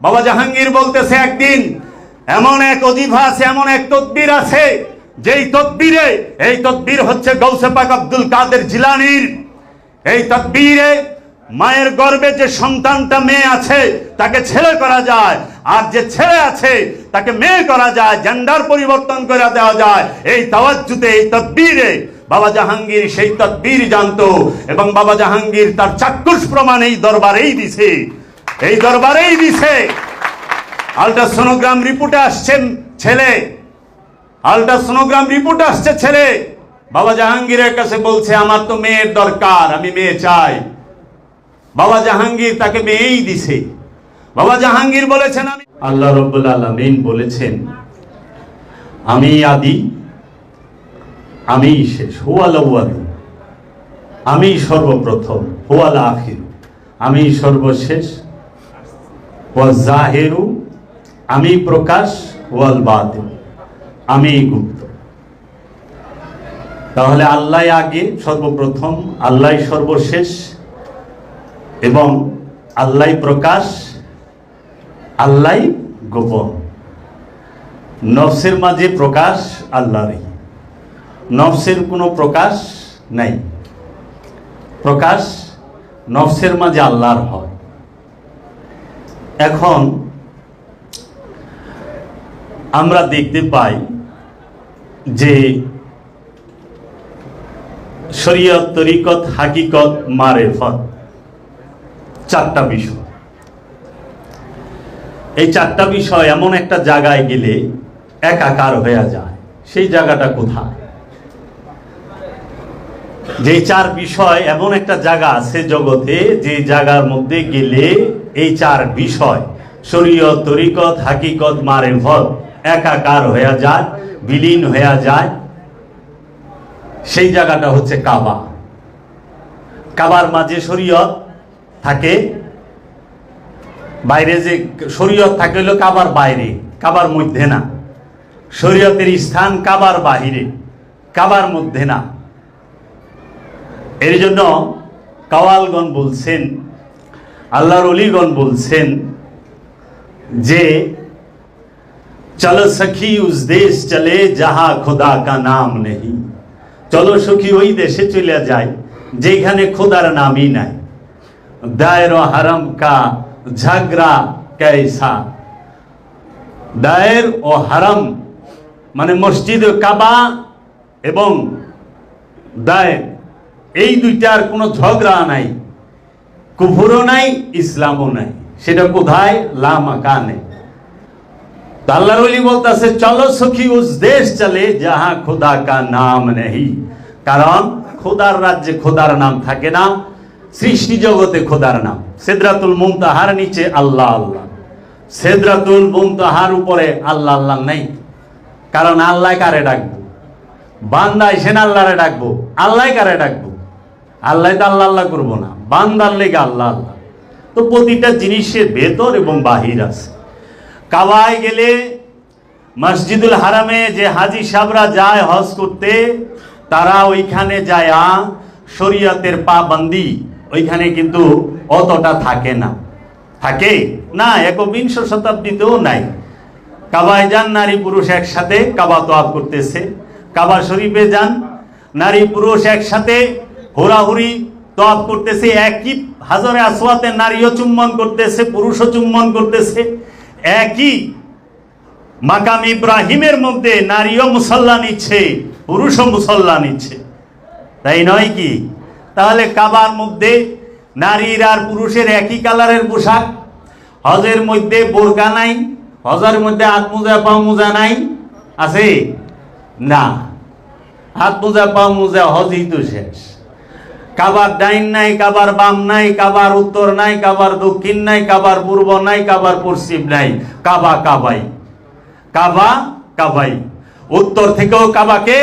বাবা জাহাঙ্গীর বলতেছে একদিন এমন এক অজিফা আছে, এমন এক তদবির আছে, যেই তদবিরে, এই তদবির হচ্ছে গৌসে পাক আব্দুল কাদের জিলানীর। এই তদবিরে মায়ের গর্ভে যে সন্তানটা মেয়ে আছে তাকে ছেলে করা যায়, আর যে ছেলে আছে তাকে মেয়ে করা যায়, জেন্ডার পরিবর্তন করে দেওয়া যায়। এই তাওয়াজ্জুতে, এই তদবিরে বাবা জাহাঙ্গীর সেই তদবির জানতো, এবং বাবা জাহাঙ্গীর তার চাক্ষুষ প্রমাণ এই দরবারেই দিছে, এই দরবারেই দিছে। আল্ট্রাসোনোগ্রাম রিপোর্টে আসছে ছেলে, আল্ট্রাসোনোগ্রাম রিপোর্টে আসছে ছেলে। বাবা জাহাঙ্গীরের কাছে বলছে আমার তো মেয়ের দরকার, আমি মেয়ে চাই। বাবা জাহাঙ্গীর তাকে মেয়েই দিছে। বাবা জাহাঙ্গীর বলেছেন আমি, আল্লাহ রাব্বুল আলামিন বলেছেন আমি আদি, আমি শেষ, হুয়াল আউয়াল, আমি সর্বপ্রথম, হুয়াল আখির, আমি সর্বশেষ, ওয়াল জাহিরু, আমি প্রকাশ, ওয়াল বাতিন, আমি গুপ্ত। তাহলে আল্লাহ আগে সর্বপ্রথম, আল্লাহ সর্বশেষ, এবং আল্লাহ প্রকাশ, আল্লাহ গোপন। নফসের মাঝে প্রকাশ আল্লাহরই, নফসের কোনো প্রকাশ নাই। প্রকাশ নফসের মাঝে আল্লাহর হয়। এখন আমরা দেখতে পাই যে শরীয়ত, তরিকত, হাকিকত, মারেফত, চারটা বিষয়। এই চারটা বিষয় এমন একটা জায়গায় গেলে একাকার হয়ে যায়। সেই জায়গাটা কোথায়? যে চার বিষয় এমন একটা জায়গা আছে জগতে, যে জায়গার মধ্যে গেলে এই চার বিষয় শরীয়ত, তরিকত, হাকিকত, মারেফত একাকার হয়ে যায়, বিলীন হয়ে যায়। সেই জায়গাটা হচ্ছে কাবা। কাবার মাঝে শরীয়ত থাকে, বাইরে যে শরীয়ত থাকে হলো কাবার বাইরে, কাবার মধ্যে না। শরীয়তের স্থান কাবার বাহিরে, কাবার মধ্যে না। এর জন্য কাওয়ালগণ বলছেন, আল্লাহর ওলিগণ বলছেন যে চলো সখী উস দেশ চলে যাহা খোদা কা নাম নেই। চলো সখী ওই দেশে চলে যায় যেখানে খোদার নামই নাই। দায়ের ও হারাম কা ঝগড়া कैसा। দায়ের ও হারাম মানে মসজিদ কাবা এবং দায়ের, এই দুইটার কোনো ঝগড়া নাই, কুফরও নাই, ইসলামও নাই। সেটা কোথায়? লা মাকানে। আল্লাহর ওলি বলতেছে চলো সখী উস দেশ চলে যাহা খোদা কা নাম নেই। কারণ খোদার রাজ্যে খোদার নাম থাকে না, সৃষ্টি জগতে খোদার নাম। সিদরাতুল মুনতাহার নিচে আল্লাহ আল্লাহ, সিদরাতুল মুনতাহার উপরে আল্লাহ আল্লাহ নেই। কারণ আল্লাহ কারে ডাকবো? বান্দা এসেন আল্লাহরে ডাকবো, আল্লাহ কারে ডাকবো? আল্লাহ তো আল্লাহ আল্লাহ করবো না, বান্দার লেগে আল্লাহ আল্লাহ। তো প্রতিটা জিনিসের ভেতর এবং বাহির আছে। কাবায় গেলে, মসজিদুল হারামে যে হাজি সাহেবরা যায় হজ করতে, তারা ওইখানে যায় শরীয়তের পাবন্দি ওইখানে কিন্তু অতটা থাকে না। থাকে না, একবিংশ শতাব্দীতেও নাই। কাবায় যান, নারী পুরুষ একসাথে কাবা তোয়াফ করতেছে। কাবা শরীফে যান, নারী পুরুষ একসাথে হুড়াহুড়ি তোয়াফ করতেছে। একই হাজরে আসওয়াতে নারীও চুম্বন করতেছে, পুরুষও চুম্বন করতেছে। একই মাকাম ইব্রাহিমের মধ্যে নারীও মুসল্লা নিচ্ছে, পুরুষও মুসল্লা নিচ্ছে, তাই নয় কি? তাহলে কাবার মধ্যে নারীর আর পুরুষের একই কালারের পোশাক। হজের মধ্যে বোরকা নাই, হজের মধ্যে হাত মোজা পা মোজা নাই, আছে না? হাত মোজা পা মোজা হজই তো শেষ। কাবার ডাইন নাই, কাবার বাম নাই, কাবার উত্তর নাই, কাবার দক্ষিণ নাই, কাবার পূর্ব নাই, কাবার পশ্চিম নাই। কাবা কাবাই, কাবা কাবাই। উত্তর থেকেও কাবাকে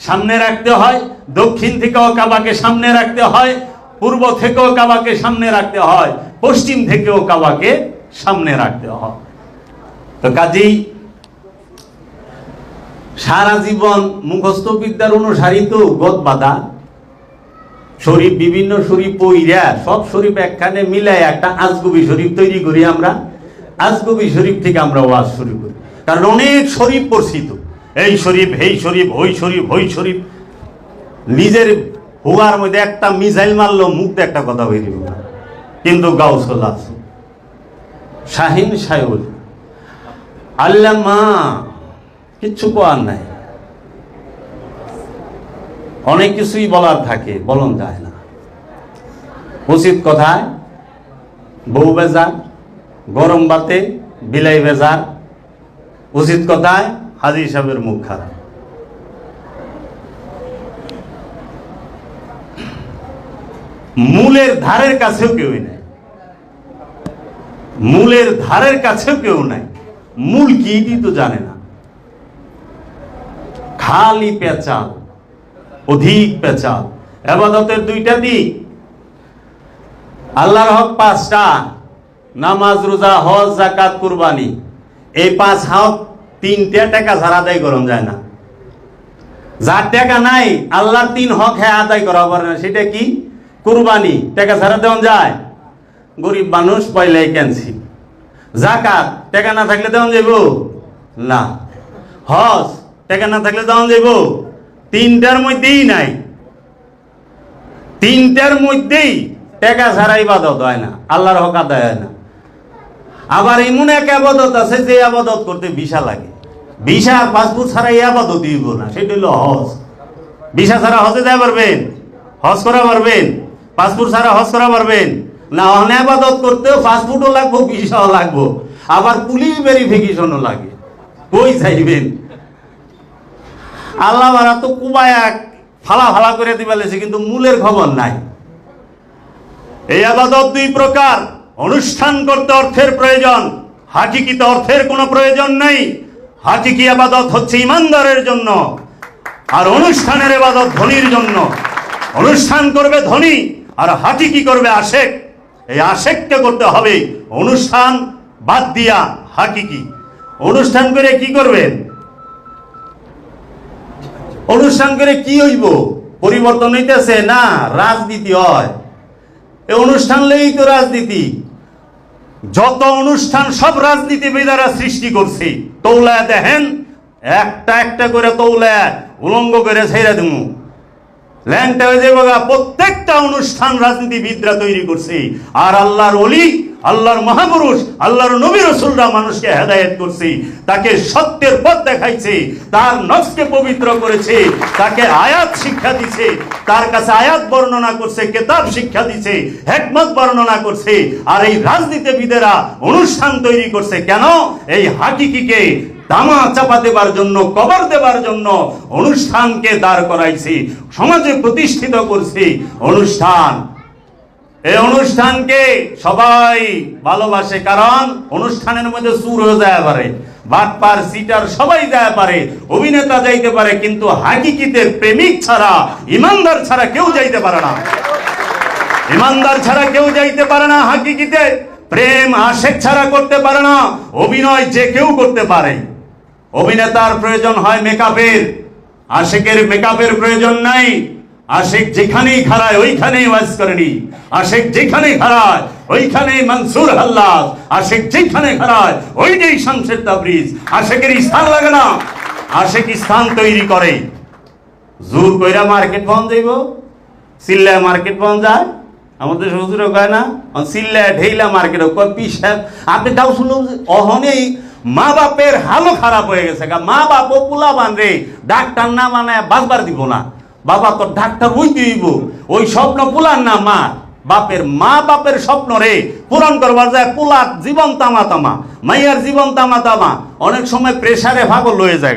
সামনে রাখতে হয়, দক্ষিণ থেকেও কাবাকে সামনে রাখতে হয়, পূর্ব থেকেও কাবাকে সামনে রাখতে হয়, পশ্চিম থেকেও কাবাকে সামনে রাখতে হয়। তো কাজেই সারা জীবন মুখস্থ বিদ্যার অনুসারী তো গদ বাঁধা। শরীফ, বিভিন্ন শরীফ পইরা সব শরীফ একখানে মিলাই একটা আজগুবি শরীফ তৈরি করি আমরা। আজগবি শরীফ থেকে আমরা ওয়াজ শুরু করি, কারণ অনেক শরীফ পড়ছি তো, এই শরীফ এই শরীফ ওই শরীফ ওই শরীফ, নিজের হুয়ার মধ্যে একটা মিসাইল মারলো মুখতে একটা কথা বেরিয়ে গেল। কিন্তু গাউসুল আজম, শাহিন সায়ুল, আল্লামা কিচ্ছু কোয়ার নাই। অনেক কিছুই বলার থাকে, বলন যায় না। উচিত কথায় বউ বেজার, গরম বাতে বিলাই বেজার, উচিত কথায় হাজী সাহেবের মুখ খারাপ। মূলের ধারের কাছেও কেউ নাই, মূলের ধারের কাছেও কেউ নাই। মূল কি তো জানে না, খালি পেঁচাল, অধিক পেঁচাল। ইবাদতের দুইটা দিক, আল্লাহর হক পাঁচটা, নামাজ রোজা হজ যাকাত কুরবানি। এই পাঁচ হক তিনটা টাকা ছাড়া আদায় করা যায় না। যার টাকা নাই আল্লাহর তিন হক হ্যাঁ আদায় করা পারে না। সেটা কি? কুরবানি টাকা ছাড়া দেওয়া যায়? গরিব মানুষ পয়লাই ক্যান্সি। যাকাত টাকা না থাকলে দেওয়া যাইব না। হজ টাকা না থাকলে দেওয়া যাইব? তিনটার মধ্যেই নাই, তিনটার মধ্যেই টাকা ছাড়া ইবাদত হয় না, আল্লাহর হক আদায় হয় না। আবার এমন এক আবাদত আছে যে আবাদত করতে ভিসা লাগে, ভিসা পাসপোর্ট ছাড়া এই আবাদত দিব না, সেটা হলো হজ। ভিসা ছাড়া হজে যায় পারবেন? হজ করা পারবেন? পাসপোর্ট ছাড়া হজ করা পারবেন না? অনেক আবাদত করতেও পাসপোর্টও লাগবো, ভিসাও লাগবো, আবার পুলিশ ভেরিফিকেশনও লাগে। কই চাইবেন? আল্লাহ মারা তো কুবায়া ফালা ফালা করে দিবালেছে, কিন্তু মূলের খবর নাই। এই আবাদত দুই প্রকার। অনুষ্ঠান করতে অর্থের প্রয়োজন, হাকিকিতে অর্থের কোনো প্রয়োজন নেই। হাকিকি আবাদত হচ্ছে ইমানদারের জন্য, আর অনুষ্ঠানের আবাদত ধনীর জন্য। অনুষ্ঠান করবে ধনী, আর হাকিকি করবে আশেক। এই আশেককে করতে হবে, অনুষ্ঠান বাদ দিয়া হাকিকি। অনুষ্ঠান করে কি করবেন? অনুষ্ঠান করে কি হইব? পরিবর্তন হইতেছে না, রাজনীতি হয়। এই অনুষ্ঠান লেই তো রাজনীতি। যত অনুষ্ঠান সব রাজনীতিবিদেরা সৃষ্টি করছে। তৌলায় দেখেন, একটা একটা করে তৌলায় উলঙ্গ করে ছেড়ে দেব, ল্যাংটা হয়ে যাবে। প্রত্যেকটা অনুষ্ঠান রাজনীতিবিদরা তৈরি করছে। আর আল্লাহর ওলি, আল্লাহর মহাপুরুষ, আল্লাহর নবী রাসূলরা মানুষকে হেদায়েত করছে, তাকে সত্যের পথ দেখাইছে, তার নফসকে পবিত্র করেছে, তাকে আয়াত শিক্ষা দিছে, তার কাছে আয়াত বর্ণনা করছে, কিতাব শিক্ষা দিছে, হিকমত বর্ণনা করছে। আর এই রাজনীতিবিদেরা অনুষ্ঠান তৈরি করছে কেন? এই হাকিকিকে দামা চাপা দেবার জন্য, কবর দেবার জন্য অনুষ্ঠানকে দাঁড় করাইছি, সমাজে প্রতিষ্ঠিত করছি অনুষ্ঠান। এই অনুষ্ঠানকে সবাই ভালোবাসে, কারণ অনুষ্ঠানের মধ্যে সুর হয়ে যায় পারে, বাটপার সিটার সবাই যায় পারে, অভিনেতা যাইতে পারে, কিন্তু হাকিকিতে প্রেমিক ছাড়া, ইমানদার ছাড়া কেউ যাইতে পারে না। ইমানদার ছাড়া কেউ যাইতে পারে না হাকিকিতে। প্রেম আশেক ছাড়া করতে পারে না। অভিনয় যে কেউ করতে পারে। অভিনেতার প্রয়োজন হয় মেকআপের, আশেকের মেকআপের প্রয়োজন নাই। আশেক যেখানেই খাড়ায় ওইখানেই ওয়াজ করেনি, আশেক যেখানে খাড়ায় ওইখানেই মনসুর হাল্লাজ, আশেক যেখানে খাড়ায় ওইটাই শামসুর তাবরিজ। আশেকের স্থান লাগে না, আশেক স্থান তৈরি করে। জোর কইরা মার্কেট বন্ধ যাইব, চিল্লায় মার্কেট বন্ধ যায়। আমাদের শ্বশুরও কয় না, চিল্লায় ঢেইলা মার্কেট কয় পি সাহেব আপনি তাও শুনলাম অহনেই মা বাপের হালও খারাপ হয়ে গেছে। মা বাপ পোলা বানরে ডাক্তার না মানে বাঁচবার দিব না। বাবা তো ডাক্তার ওই দিব, ওই স্বপ্ন পোলার না মা বাপের। মা বাপের স্বপ্ন রে পূরণ করবার যায় পোলার জীবন তামা তামা, মাইয়ার জীবন তামা তামা। অনেক সময় প্রেসারে ভাগল হয়ে যায়।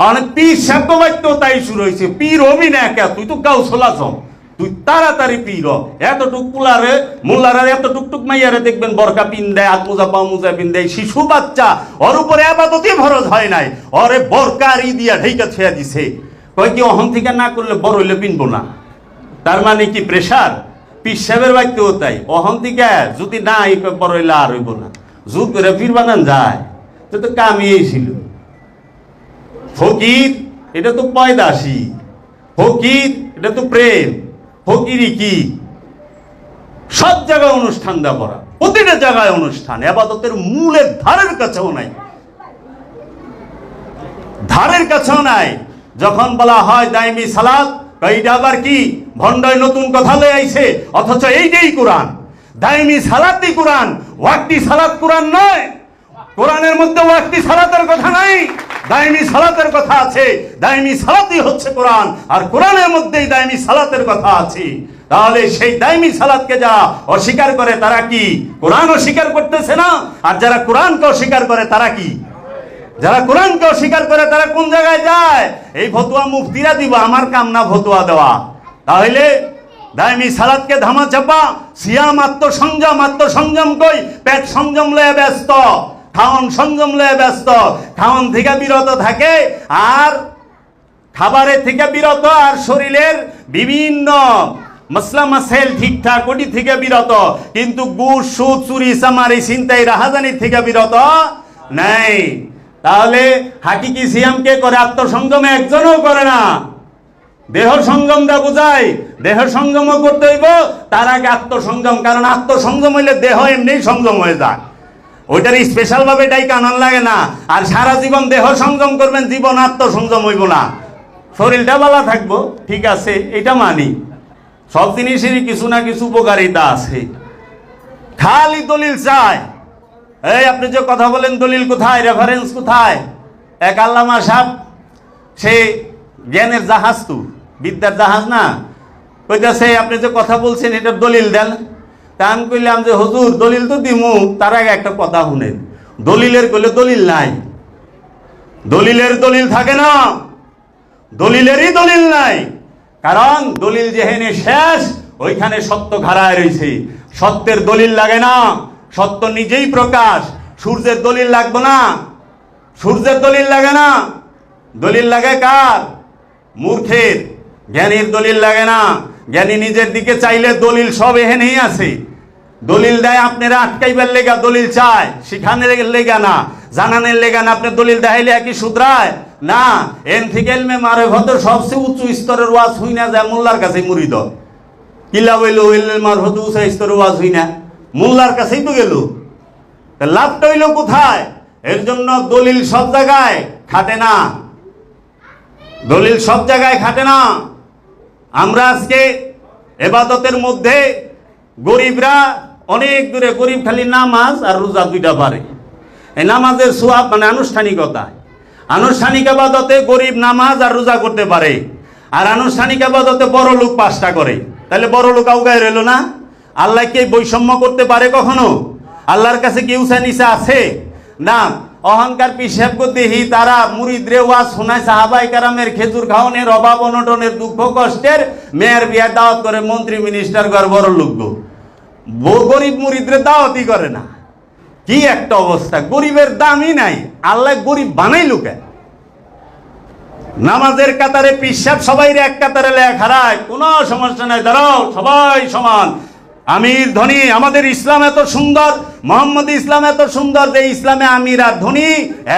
অনেক পীর সাহেব তো তাই শুরু হয়েছে। পীর হবি না কে? তুই তো গাও ছোলাছম, তুই তাড়াতাড়ি পীর। এতটুক পুলারে মোল্লারা এত টুকটুক মাইয়ারে দেখবেন বরকা পিন দেয়, হাত মোজা পা মোজা পিন দেয়। শিশু বাচ্চা, ওর উপরে আবাদতই ফরজ হয় নাই, ওরে বরকারি দিয়া ঢেকে ছেয়া দিছে। কয় কি অহন থেকে না করলে বড় হইলে পিনবো না। তার মানে কি প্রেসার? পীর সাহেবের বাড়িতেও তাই, অহন থেকে যদি না বড় হইলে আর হইব না। জুত করে পীর বানান যায়, তো কামিয়েই ছিল। ফকির এটা তো পয়দাসী, ফকির এটা তো প্রেম। ফকিরি কি? সব জায়গায় অনুষ্ঠান দেওয়া। প্রতিটা জায়গায় অনুষ্ঠান, ইবাদতের মূলের ধারের কাছেও নাই, ধারের কাছেও নাই। যখন বলা হয় দাইমি সালাত, এইটা আবার কি ভণ্ডয় নতুন কথা লয়ে আইছে, অথচ এইটাই কোরআন। দাইমি সালাতই কোরআন, ওয়াক্তি সালাত কোরআন নয়। কোরআনের মধ্যে ওয়াক্তি সালাতের কথা নাই, দাইমি সালাতের কথা আছে। দাইমি সালাতই হচ্ছে কোরআন, আর কোরআনের মধ্যেই দাইমি সালাতের কথা আছে। তাহলে সেই দাইমি সালাতকে যারা অস্বীকার করে তারা কি কোরআন অস্বীকার করতেছে না? আর যারা কোরআনকে অস্বীকার করে তারা কি? যারা কোরআনকে অস্বীকার করে তারা কোন জায়গায় যায়? এই ফতোয়া মুফতিরা দিব, আমার কাম না ফতোয়া দেওয়া। তাহলে দাইমি সালাতকে ধামা চাপা, সিয়াম আত্মসংযম কই? পেট সংযম লয়ে ব্যস্ত, খাওয়ান সংযম লয়ে ব্যস্ত, খাওয়ান থেকে বিরত থাকে, আর খাবারের থেকে বিরত, আর শরীরের বিভিন্ন মসলা মাসেল ঠিকঠাক ওটি থেকে বিরত, কিন্তু ঘুষ সুদ চুরি চামারি ছিনতাই রাহাজানি থেকে বিরত নাই। তাহলে হাকিকি সিয়াম কে করে? আত্মসংযমে একজনও করে না। দেহ সংযম দা বোঝায়, দেহ সংযমও করতে হইব, তার আগে আত্মসংযম। কারণ আত্মসংযম হইলে দেহ এমনি সংযম হয়ে যায়, ওইটার স্পেশাল ভাবে এটাই কানন লাগে না। আর সারা জীবন দেহ সংযম করবেন, জীবন আত্মসংযম হইব না। শরীরটা ভালো থাকবো, ঠিক আছে, এটা মানি। সব জিনিসেরই কিছু না কিছু উপকারিতা আছে। খালি দলিল চায়। এই আপনি যে কথা বলেন দলিল কোথায়, রেফারেন্স কোথায়? এক আল্লামা সাহেব, সে জ্ঞানের জাহাজ, তো বিদ্যার জাহাজ না, কইতাছে আপনি যে কথা বলছেন এটার দলিল দেন। তা আমি কইলাম যে হুজুর দলিল তো দিমু, তার আগে একটা কথা শুনেন। দলিলের কইলে দলিল নাই, দলিলের দলিল থাকে না, দলিলেরই দলিল নাই। কারণ দলিল যেখানে শেষ ওইখানে সত্য ঘাড়ায় রয়েছে। সত্যের দলিল লাগে না, সত্য নিজেই প্রকাশ। সূর্যের দলিল লাগবে না, সূর্যের দলিল লাগে না। দলিল লাগে কার? মূর্খের। জ্ঞানীর দলিল লাগে না। জ্ঞানী নিজের দিকে চাইলে দলিল সব এখানেই আছে। দলিল দেয় আপনারা আটকাইবার লেগা দলিল চায়, শিখানের লেগা না, জানানের লেগা না। আপনি দলিল দেখাইলে একই শুধরায় না। এন থেকে এলমে মারেফত সবচেয়ে উচ্চ স্তরের ওয়াজ হই না যায় মোল্লার কাছে মুরিদ। কিলা বইল এলমে মারেফত উচ্চ স্তরের ওয়াজ হই না, মোল্লার কাছেই তো গেল। লাভটা হইল কোথায়? এর জন্য দলিল সব জায়গায় খাটে না, দলিল সব জায়গায় খাটে না। আমরা আজকে এবাদতের মধ্যে গরিবরা অনেক দূরে, গরিব খালি নামাজ আর রোজা দুইটা পারে। এই নামাজের সোয়াব মানে আনুষ্ঠানিকতা, আনুষ্ঠানিক আবাদতে গরিব নামাজ আর রোজা করতে পারে, আর আনুষ্ঠানিক আবাদতে বড় লোক 5টা করে। তাহলে বড় লোক আউগায় রইল না। আল্লাহ কি বৈষম্য করতে পারে কখনো? আল্লাহর কাছে কি উঁচা নিচা আছে? না। অহংকার পিসাব দেহি তারা মুরিদরে ওয়াজ শোনায়, সাহাবাই কারামের খেজুর খাওয়ানোর, অভাব অনটনের, দুঃখ কষ্টের, মেয়ের বিয়ার দাওয়াত করে, মন্ত্রী মিনিস্টার ঘর বড় লোক, গরিব মুরিদরে দাওয়াতই করে না। কি একটা অবস্থা! গরিবের দামই নাই, আল্লাহ গরিব বানাই লোকে। নামাজের কাতারে পিসাব সবাই এক কাতারে লেখা রায়, কোনো সমস্যা নাই, দাঁড়াও সবাই সমান। আমির ধনী, আমাদের ইসলাম এত সুন্দর, মোহাম্মদ ইসলাম এত সুন্দর যে ইসলামে আমির আর ধনী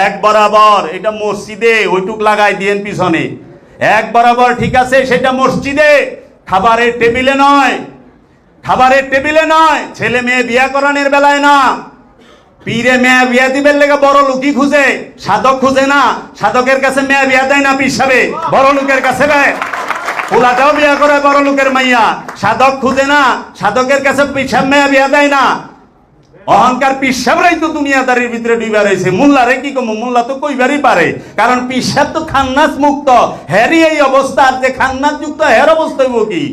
এক বরাবর। এটা মসজিদে ওইটুক লাগাই দিয়েন পিছনে, এক বরাবর ঠিক আছে, সেটা মসজিদে, খাবারের টেবিলে নয়, খাবারের টেবিলে নয়। ছেলে মেয়ে বিয়া করানোর বেলায় না। পীরে মেয়ে বিয়া দিবেন লেগে বড় লোকই খুঁজে, সাধক খুঁজে না। সাধকের কাছে মেয়ে বিয়া দেয় না পিসাবে, বড় লোকের কাছে দেয়। পোলাটাও বিয়া করে বড় লোকের মাইয়া, সাধক খুঁজে না। সাধকের কাছে পিসাব মেয়ে বিয়া দেয় না। অহংকার পিসাবরাই তো দুনিয়াদারির ভিতরে ডুবা রয়েছে। মোল্লারে কি কম? মোল্লা তো কইবারই পারে, কারণ পিসাব তো খান্নাস মুক্ত। হ্যারি এই অবস্থা, আর যে খান্নাস যুক্ত হের অবস্থা হইব কি?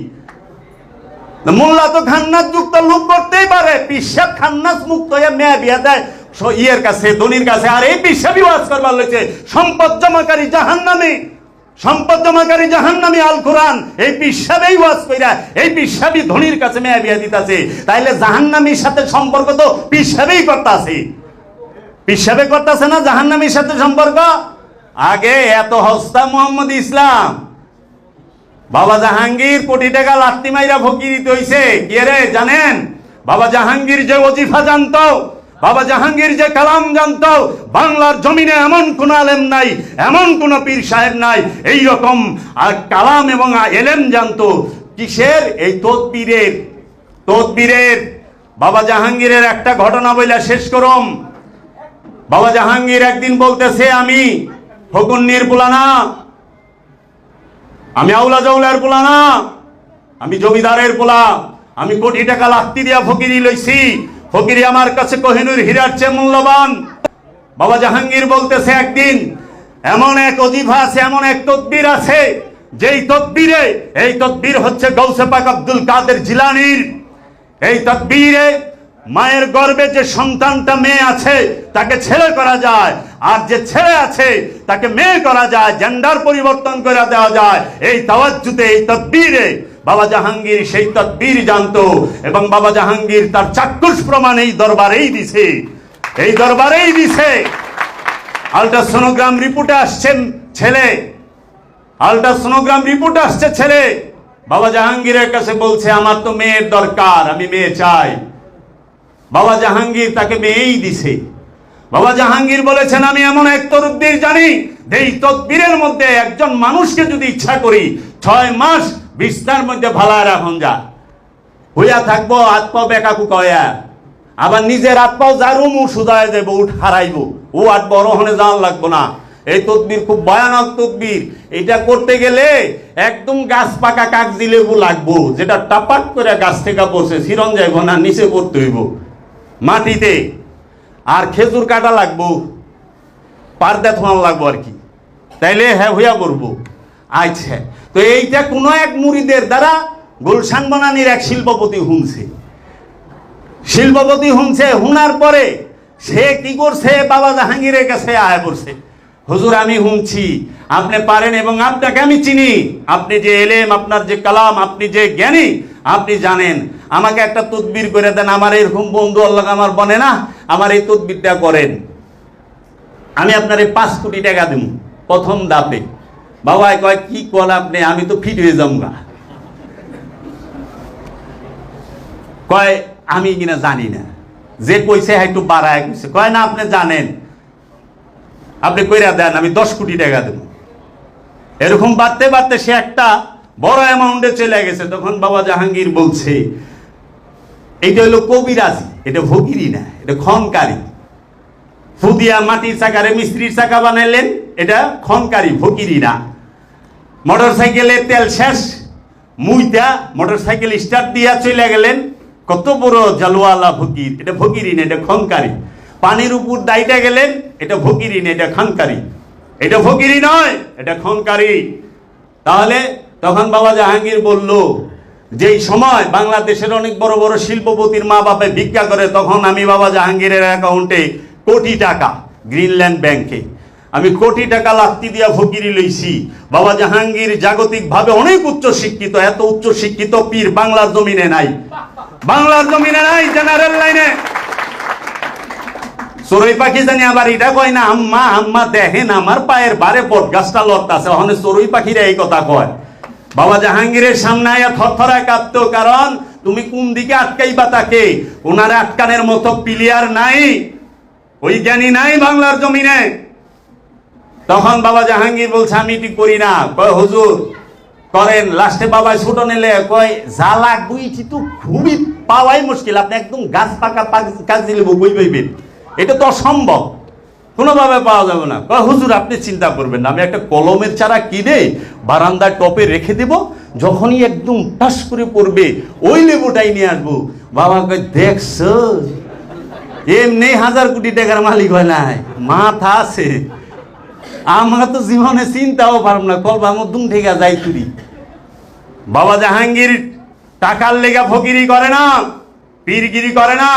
মোল্লা তো খান্নাস যুক্ত লোক করতেই পারে, পিসাব খান্নাস মুক্ত হয়ে মেয়ে বিয়া দেয় ইয়ের কাছে, ধনির কাছে। আর এই পিসাবই ওয়াজ করবার লইছে সম্পদ জমাকারী জাহান্নামী, সম্পদ জমাকারী জাহান্নামী আল কোরআন। এই পিসাবেই ওয়াজ কইরা এই পিসাবই ধনির কাছে মেয়ে বিয়া দিতাছে। তাইলে জাহান্নামীর সাথে সম্পর্ক তো পিসাবেই করতাছে, পিসাবে করতাছে না জাহান্নামীর সাথে সম্পর্ক। আগে এত হস্তা মোহাম্মদ ইসলাম, বাবা জাহাঙ্গীর কোটি টাকা লাত্তি মাইরা ফকিরিত হইছে। কে রে জানেন? বাবা জাহাঙ্গীর যে ওজিফা জানতো, বাবা জাহাঙ্গীর যে কালাম জানতো, বাংলার জমিনে এমন কোন আলেম নাই, এমন কোন পীর সাহেব নাই এই রকম কালাম এবং এলেম জানতো। কিসের? এই তদবীরের, তদবীরের। বাবা জাহাঙ্গীরের একটা ঘটনা বইলা শেষ করম। বাবা জাহাঙ্গীর একদিন বলতেছে, আমি ফকুন্নির পোলা না, আমি আউলা জাউলার পোলা না, আমি জমিদারের পোলা, আমি কোটি টাকা লাত্তি দিয়া ফকিরি লইছি, ফকিরি আমার কাছে কোহিনূর হীরার চেয়ে মূল্যবান। বাবা জাহাঙ্গীর বলতেছে, একদিন এমন এক অজিফা আছে, এমন এক তদবির আছে, যেই তদবিরে, এই তদবির হচ্ছে গৌসে পাক আব্দুল কাদের জিলানীর। এই তদবিরে মায়ের গর্ভে যে সন্তানটা মেয়ে আছে তাকে ছেলে করা যায়, আর যে ছেলে আছে তাকে মেয়ে করা যায়, জেন্ডার পরিবর্তন করে দেওয়া যায়। এই তাওয়াজ্জুতে, এই তদবিরে বাবা জাহাঙ্গীর সেই তদবির জানতো, এবং বাবা জাহাঙ্গীর তার চাক্ষুষ প্রমাণ এই দরবারেই দিছে, এই দরবারেই দিছে। আল্ট্রাসোনোগ্রাম রিপোর্টে আসছেন ছেলে, আল্ট্রাসোনোগ্রাম রিপোর্ট আসছে ছেলে, বাবা জাহাঙ্গীরের কাছে বলছে, আমার তো মেয়ের দরকার, আমি মেয়ে চাই। বাবা জাহাঙ্গীর তাকে মেয়েই দিছে। বাবা জাহাঙ্গীর বলেছেন, আমি এমন এক তদবির জানি, এই তদবিরের মধ্যে একজন মানুষকে যদি ইচ্ছা করি 6 মাস বিছনার মধ্যে ভালায় রাখুন যা হইয়া থাকবো, হাত পাও বেকাকু কয়া, আবার নিজের হাত পাও জারুমু সুদায় দেব, উঠ হারাইব, ও আট বড় হনে যাওয়ান লাগবো না। এই তদবির খুব ভয়ানক তদবির। এটা করতে গেলে একদম গাছ পাকা কাগজি লেবু লাগবো, যেটা টাপাক করে গাছ থেকে পড়ছে ছিরন যাইব না, নিচে পড়তে হইব মাটিতে, আর খেজুর কাটা লাগবো, পারদা থোয়ান লাগবো আর কি, তাইলে হ্যাঁ হইয়া করবো। আচ্ছা, তো এইটা কোনো এক মুরিদের দ্বারা গুলশান বনানীর এক শিল্পপতি শুনছে। শিল্পপতি শুনছে, শুনার পরে সে কি করছে, বাবা জাহাঙ্গীরের কাছে আয় পড়ছে, হুজুর আমি শুনছি আপনি পারেন এবং আপনাকে আমি চিনি, আপনি যে এলেম, আপনার যে কালাম, আপনি যে জ্ঞানী, আপনি জানেন, আমাকে একটা তদবির করে দেন, আমার এরকম বন্ধু আল্লাহ আমার বনে না, আমার এই তদবিরটা করেন, আমি আপনার 5 কোটি টাকা দেব প্রথম দাপে। বাবা কয়, কি কল আপনি, আমি তো ফিট হয়ে যাবো। কয়, আমি কিনা জানি না, যে কইছে একটু বাড়ায় কইছে। কয় না, আপনি জানেন, আপনি কইরা দেন, আমি 10 কোটি টাকা দেব। এরকম বাড়তে বাড়তে সে একটা বড় অ্যামাউন্টে চলে গেছে। তখন বাবা জাহাঙ্গীর বলছে, এইটা হলো কবিরাজি, এটা ফকিরি না, এটা খনকারী। ফুদিয়া মাটির চাকারে মিস্ত্রির চাকা বানাইলেন, এটা খনকারী, ফকিরি না। মোটর সাইকেলে তেল শেষ, মুইতা মোটর সাইকেল স্টার্ট দিয়া চলে গেলেন, কত বড় জালওয়ালা ফকির, এটা ফকিরি না, এটা খনকারী। পানির উপর দাইটা গেলেন, এটা ফকিরি না, এটা খনকারী। এটা ফকিরি নয়, এটা খনকারী। তাহলে তখন বাবা জাহাঙ্গীর বলল, যেই সময় বাংলাদেশের অনেক বড় বড় শিল্পপতির মা বাপে ভিক্ষা করে, তখন আমি বাবা জাহাঙ্গীরের অ্যাকাউন্টে কোটি টাকা, গ্রিনল্যান্ড ব্যাংকে আমি কোটি টাকা লাত্তি দিয়া ফকিরি লইছি। বাবা জাহাঙ্গীর জাগতিকভাবে অনেক উচ্চ শিক্ষিত, এত উচ্চ শিক্ষিত পীর বাংলার জমিনে নাই, বাংলার জমিনে নাই, জেনারেল লাইনে। চড়ুই পাখি জানি আবার এটা কয় না, আম্মা আম্মা দেখেন আমার পায়ের বারে বট গাছটা লড়তাছে, ওখানে চড়ুই পাখিরা এই কথা কয়। বাবা জাহাঙ্গীরের সামনে আয়া থরথরায় কাঁপতো, কারণ তুমি কোন দিকে আটকাইবা তাকে, ওনার আটকানের মতো প্লেয়ার নাই, ওই জ্ঞানী নাই বাংলার জমিনে। তখন বাবা জাহাঙ্গীর বলছে, আমি এটি করি না। কয়, হুজুর করেন। লাস্টে বাবা ছোট নিলে কয়, জ্বালা গুইটি তো খুবই পাওয়াই মুশকিল, আপনি একদম গাছ পাকা কাজ দিলে বই পাইবেন, এটা তো অসম্ভব, কোনোভাবে পাওয়া যাবে না। কয়, হুজুর আপনি চিন্তা করবেন না, আমি একটা কলমের চারা কিনে বারান্দার টপে রেখে দেব, যখনই একদম টাস করে পড়বে ওই লেবুটাই নিয়ে আসবো। বাবা কয়, দেখছো, এমনি 1000 কোটি টাকার মালিক হয় নাই, মাথা আছে। আমরা তো জীবনে চিন্তাও পারব না, কল আমার দুম থেকে যাই চুরি। বাবা জাহাঙ্গীর টাকার লেগা ফকিরি করে না, পীরগিরি করে না।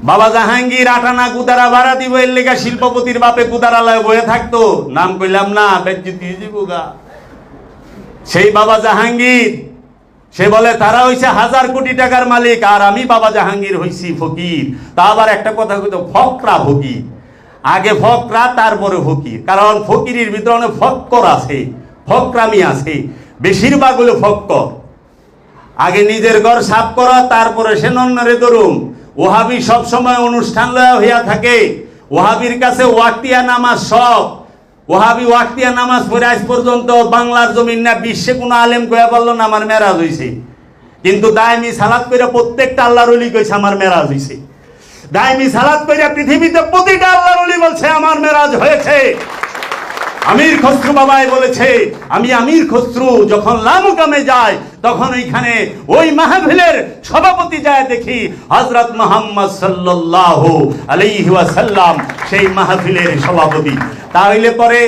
বাবা জাহাঙ্গীর আটানা কুদারা ভাড়া দিব এর লেগা শিল্পপতির বাপে কুদারালয় বয়ে থাকতো, নাম কইলাম না, বেজ্জতি জীবগা। সেই বাবা জাহাঙ্গীর, সে বলে তারা হইছে 1000 কোটি টাকার মালিক, আর আমি বাবা জাহাঙ্গীর হইছি ফকির। তা আবার একটা কথা কইতো, ফকরা ফকির, আগে ফকরা তারপরে ফকির, কারণ ফকিরের ভিতরে অনেক ফক্কর আছে, ফকরামি আছে, বেশিরভাগ হলো ফক্কর। আগে নিজের ঘর সাফ করা, তারপরে সে নন্নরে ধরুন। ওহাবি সব সময় অনুষ্ঠান লয়া হইয়া থাকে, ওহাবির কাছে ওয়াক্তিয়া নামাজ সব। ওহাবি ওয়াক্তিয়া নামাজ পড়ে আজ পর্যন্ত বাংলার জমিন না বিশ্বে কোনো আলেম কয়া বলল না আমার মেরাজ হইছে। কিন্তু দায়মি সালাত করে প্রত্যেকটা আল্লাহর ওলি কইছে আমার মেরাজ হইছে। দায়মি সালাত করে পৃথিবীতে প্রতিটা আল্লাহর ওলি বলছে আমার মেরাজ হয়েছে। আমির খসরু বাবাই বলেছে, আমি আমির খসরু যখন লামুকামে যাই তখন ওইখানে ওই মাহফিলের সভাপতি যায় দেখি হযরত মুহাম্মদ সাল্লাল্লাহু আলাইহি ওয়াসাল্লাম সেই মাহফিলের সভাপতি। তাহলে পরে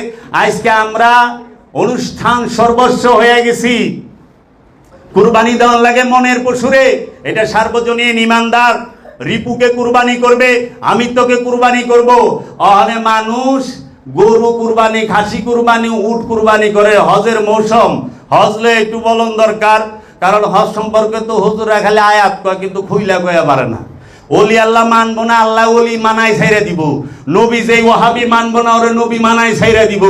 আজকে আমরা অনুষ্ঠান সর্বস্ব হয়ে গেছি। কুরবানি দেওয়ার লাগে মনের পশুরে, এটা সার্বজনীন ইমানদার রিপুকে কুরবানি করবে, আমিত্বকে কুরবানি করব। অহনে মানুষ গরু কুরবানি, খাসি কুরবানি, উট কুরবানি করে। হজের মৌসুম, হজলে একটু বলন দরকার, কারণ হজ সম্পর্কে তো হুজুরা খালি আয়াত কয় কিন্তু খুইলা কয়া পারে না। ওলি আল্লাহ মানবো না, আল্লাহ ওলি মানাই ছাইরা দিব। নবী যে ওয়াহাবি মানবো না, ওরে নবী মানাই ছাইরা দিব।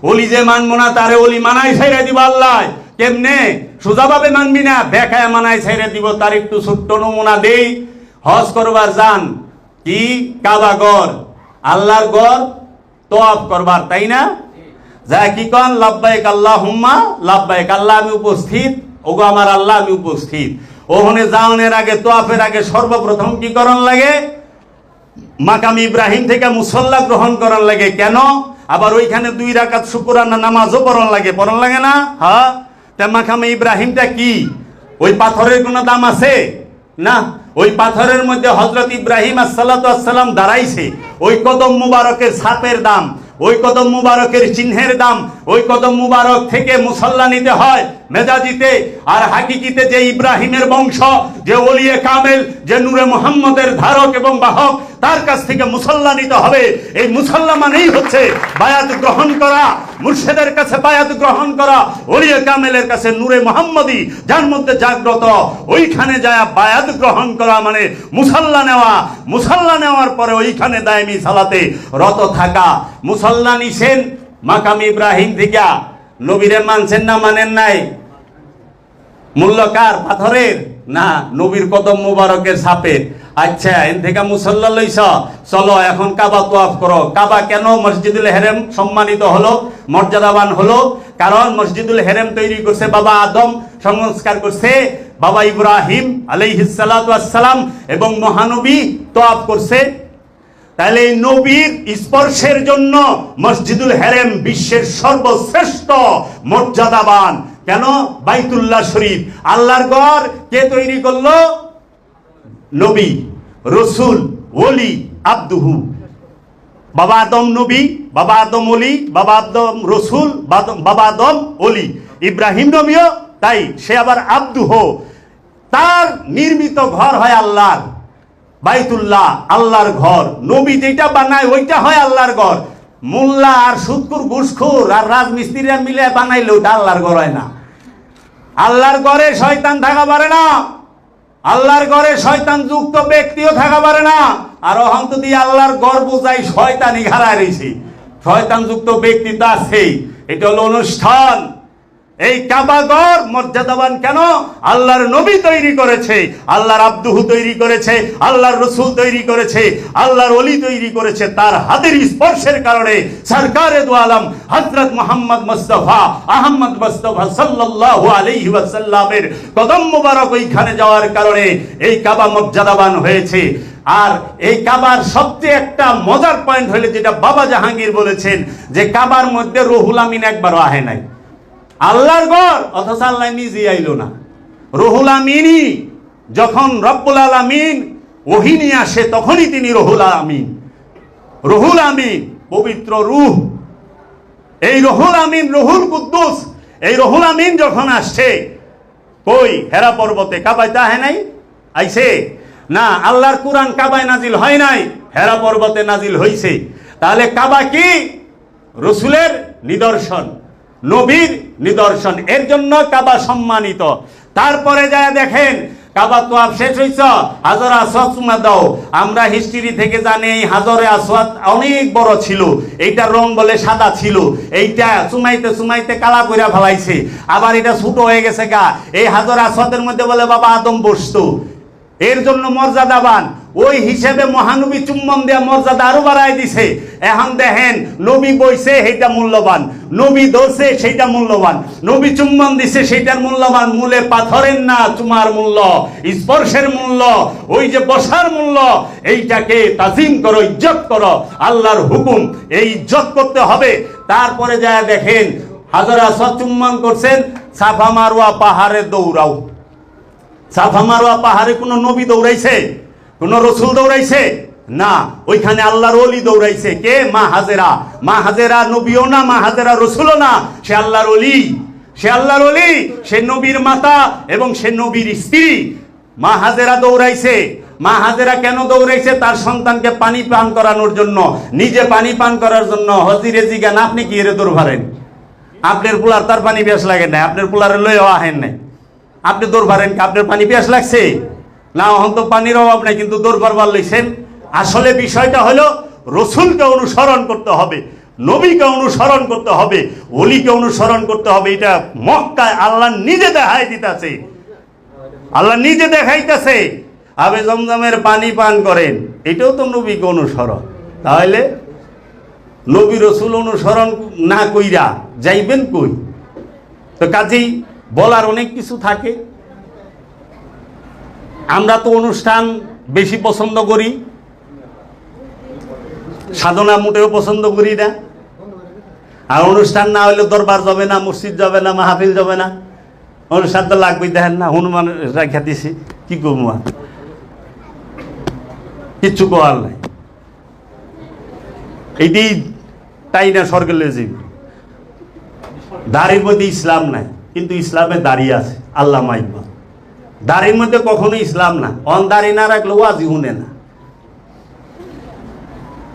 ওলি যে মানবো না, তারে ওলি মানাই ছাইরা দিব। আল্লাহ কেমনে? সোজাভাবে মানবি না, বেকায় মানাই ছাইরা দিব। তার একটু ছোট্ট নমুনা দেই। হজ করবার যান, কি কাবা ঘর, আল্লাহর ঘর তওয়াফ করবার, তাই না? যা কি কন লাব্বাইক আল্লাহুম্মা লাব্বাইক, আল্লাহ আমি উপস্থিত, ওগো আমার আল্লাহ আমি উপস্থিত। ওখানে যাওয়ার আগে, তওয়াফের আগে সর্বপ্রথম কি করণ লাগে? মাকাম ইব্রাহিম থেকে মুসল্লা গ্রহণ করার লাগে। কেন? আবার ওইখানে 2 রাকাত শুকরানা নামাজও পড়ন লাগে, পড়ন লাগে না? হ্যাঁ। তা মাকামে ইব্রাহিমটা কি? ওই পাথরের কোনো দাম আছে না? ওই পাথরের মধ্যে হযরত ইব্রাহিম আসসালাতু আসসালাম দাঁড়াইছে। ওই কদম মুবারকের ছাপের দাম, ওই কদম মুবারকের চিহ্নের দাম, ওই কদম মুবারক থেকে মুসল্লা নিতে হয় মেজাজিতে। আর হাকিকিতে যে ইব্রাহিমের বংশ, যে ওলিয়ে কামেল, যে নূরে মুহাম্মদের ধারক এবং বাহক, তার কাছ থেকে মুসল্লা নিতে হবে। এই মুসল্লা মানেই হচ্ছে বায়াত গ্রহণ করা, মুর্শিদের কাছে বায়াত গ্রহণ করা, ওলিয়ে কামেলের কাছে নূরে মুহাম্মদি যার মধ্যে জাগ্রত, ওইখানে যায় বায়াত গ্রহণ করা মানে মুসল্লা নেওয়া। মুসল্লা নেওয়ার পরে ওইখানে দায়মি সালাতে রত থাকা। মুসল্লা নিছেন মাকাম ইব্রাহিম থেকে, নবীরে মানছেন না মানেন নাই? মূল্য কার? পাথরের না, নবীর কদম মুবারকের ছাপের। আচ্ছা, এন থেকে মুসল্লা লইছ, চলো এখন কাবা তওয়াফ করো। কাবা কেন মসজিদুল হেরেম সম্মানিত হলো, মর্যাদাবান হলো? কারণ মসজিদুল হেরেম তৈরি করছে বাবা আদম, সংস্কার করছে বাবা ইব্রাহিম আলাইহিস সালাতু ওয়াস সালাম, এবং মহানবী তওয়াফ করছে। তাহলে এই নবীর স্পর্শের জন্য মসজিদুল হেরেম বিশ্বের সর্বশ্রেষ্ঠ মর্যাদাবান। কেন? বাইতুল্লাহ শরীফ, আল্লাহর ঘর কে তৈরি করলো? নবী, রসুল, ওলি, আব্দুহু। বাবা আদম নবী, বাবা আদম ওলি, বাবা আদম রসুল, বাবা আদম ওলি। ইব্রাহিম নবীও তাই, সে আবার আব্দুহ। তার নির্মিত ঘর হয় আল্লাহর বাইতুল্লাহ, আল্লাহর ঘর। নবী যেটা বানায় ওইটা হয় আল্লাহর ঘর। মোল্লা আর সুদকুর ঘুষখোর আর রাজমিস্ত্রিরা মিলে বানাইলে ওটা আল্লাহর ঘর হয় না। আল্লাহর ঘরে শয়তান থাকা পারে না, আল্লাহর ঘরে শয়তান যুক্ত ব্যক্তিও থাকা পারে না। আর অহন্ত দিয়ে আল্লাহর ঘর বোঝাই শয়তানি ঘাড়ায় রয়েছে, শয়তান যুক্ত ব্যক্তি তো আছেই। এটা হলো অনুষ্ঠান। এই কাবা ঘর মর্যাদাবান কেন? আল্লাহর নবী তৈরি করেছে, আল্লাহর আব্দুহু তৈরি করেছে, আল্লাহর রসুল তৈরি করেছে, আল্লাহর ওলি তৈরি করেছে। তার হাতের স্পর্শের কারণে সরকারে দু আলম হযরত মুহাম্মদ মুস্তাফা আহমদ মুস্তাফা সাল্লাল্লাহু আলাইহি ওয়াসাল্লামের কদম মুবারক ওইখানে যাওয়ার কারণে এই কাবা মর্যাদাবান হয়েছে। আর এই কাবার সবচেয়ে একটা মজার পয়েন্ট হলো যেটা বাবা জাহাঙ্গীর বলেছেন, যে কাবার মধ্যে রুহুল আমিন একবারও আহে নাই। আল্লাহর ঘর, অথচ আল্লাহ নিজে আইলো না। রুহুল আমিনই যখন রব্বুল আলামিন ওহী নিয়ে আসে তখনই তিনি রুহুল আমিন। রুহুল আমিন পবিত্র রূহ, এই রুহুল আমিন, রুহুল কুদ্দুস, এই রুহুল আমিন যখন আসছে কই হেরা পর্বতে, কাবায় তা আহে নাই? আইছে না। আল্লাহর কুরআন কাবায় নাজিল হয় নাই, হেরা পর্বতে নাজিল হইছে। তাহলে কাবা কি? রসুলের নিদর্শন, নবীর নিদর্শন। এর জন্য কাবা সম্মানিত। তারপরে যায় দেখেন কাবা তওয়াফ শেষ হইছ, হাজর আসওয়াদ চুমা দাও। আমরা হিস্ট্রি থেকে জানি এই হাজরে আসওয়াদ অনেক বড় ছিল, এইটার রং বলে সাদা ছিল, এইটা চুমাইতে চুমাইতে কালা কইরা ফেলাইছে, আবার এটা ছোট হয়ে গেছে গা। এই হাজর আসওয়াদের মধ্যে বলে বাবা আদম বসতো, এর জন্য মর্যাদাবান। ওই হিসেবে মহানবী চুম্বন দেয়া মর্যাদা আরো বাড়ায় দিছে। এখন দেখেন নবী বইছে সেইটা মূল্যবান, নবী ধরছে সেইটা মূল্যবান, নবী চুম্বন দিছে সেইটার মূল্যবান। মূলে পাথরের না চুমার মূল্য, স্পর্শের মূল্য, ওই যে বসার মূল্য, এইটাকে তাজিম করো, ইজ্জত করো। আল্লাহর হুকুম, এই ইজ্জত করতে হবে। তারপরে যায় দেখেন হাজর আসওয়াদ চুম্বন করছেন, সাফা মারওয়া পাহাড়ে দৌড়াও। সাফা মারওয়া পাহাড়ে কোনো নবী দৌড়াইছে? কোন রসুল দৌড়াইছে? না, ওইখানে আল্লাহর ওলি দৌড়াইছে। কে? মা হাজেরা। মা হাজেরা নবীও না, মা হাজেরা রসুলও না, সে আল্লাহর ওলি। সে আল্লাহর ওলি, সে নবীর মাতা এবং সে নবীর স্ত্রী। মা হাজেরা দৌড়াইছে। মা হাজেরা কেন দৌড়াইছে? তার সন্তানকে পানি পান করানোর জন্য, নিজে পানি পান করার জন্য। হজিরে জিগান, আপনি কি এর দৌড় ভারেন? আপনার পোলার তার পানি পিয়াস লাগে না, আপনার পোলারে লইও আহেন নাই, আপনি দৌড় ভারেন? আপনার পানি পিয়াস লাগছে না? এখন তো পানির অভাব নাই, কিন্তু দৌড় পারবার লইছেন। আসলে বিষয়টা হলো রসুলকে অনুসরণ করতে হবে, নবীকে অনুসরণ করতে হবে, ওলিকে অনুসরণ করতে হবে। এটা মক্কায় আল্লাহ নিজে দেখাই দিতেছে, আল্লাহ নিজে দেখাইতেছে। আবে জমজমের পানি পান করেন, এটাও তো নবীকে অনুসরণ। তাহলে নবী রসুল অনুসরণ না কইরা যাইবেন কই? তো কাজেই বলার অনেক কিছু থাকে। আমরা তো অনুষ্ঠান বেশি পছন্দ করি, সাধনা মোটেও পছন্দ করি না। আর অনুষ্ঠান না হলে দরবার যাবে না, মসজিদ যাবে না, মাহফিল যাবে না। অনুষ্ঠান তো লাগবেই। দেখেন না, হনুমান রাখা দিছি, কি করবো? কিচ্ছু করার নাই। এইটি তাই না, স্বর্গে লয়ে যাবে। দাড়ির মধ্যে ইসলাম নাই, কিন্তু ইসলামে দাড়ি আছে। আল্লাহ মাইবা দাড়ির মধ্যে কখনো ইসলাম না। অন দাড়ি না রাখলে ওয়াজি শুনে না।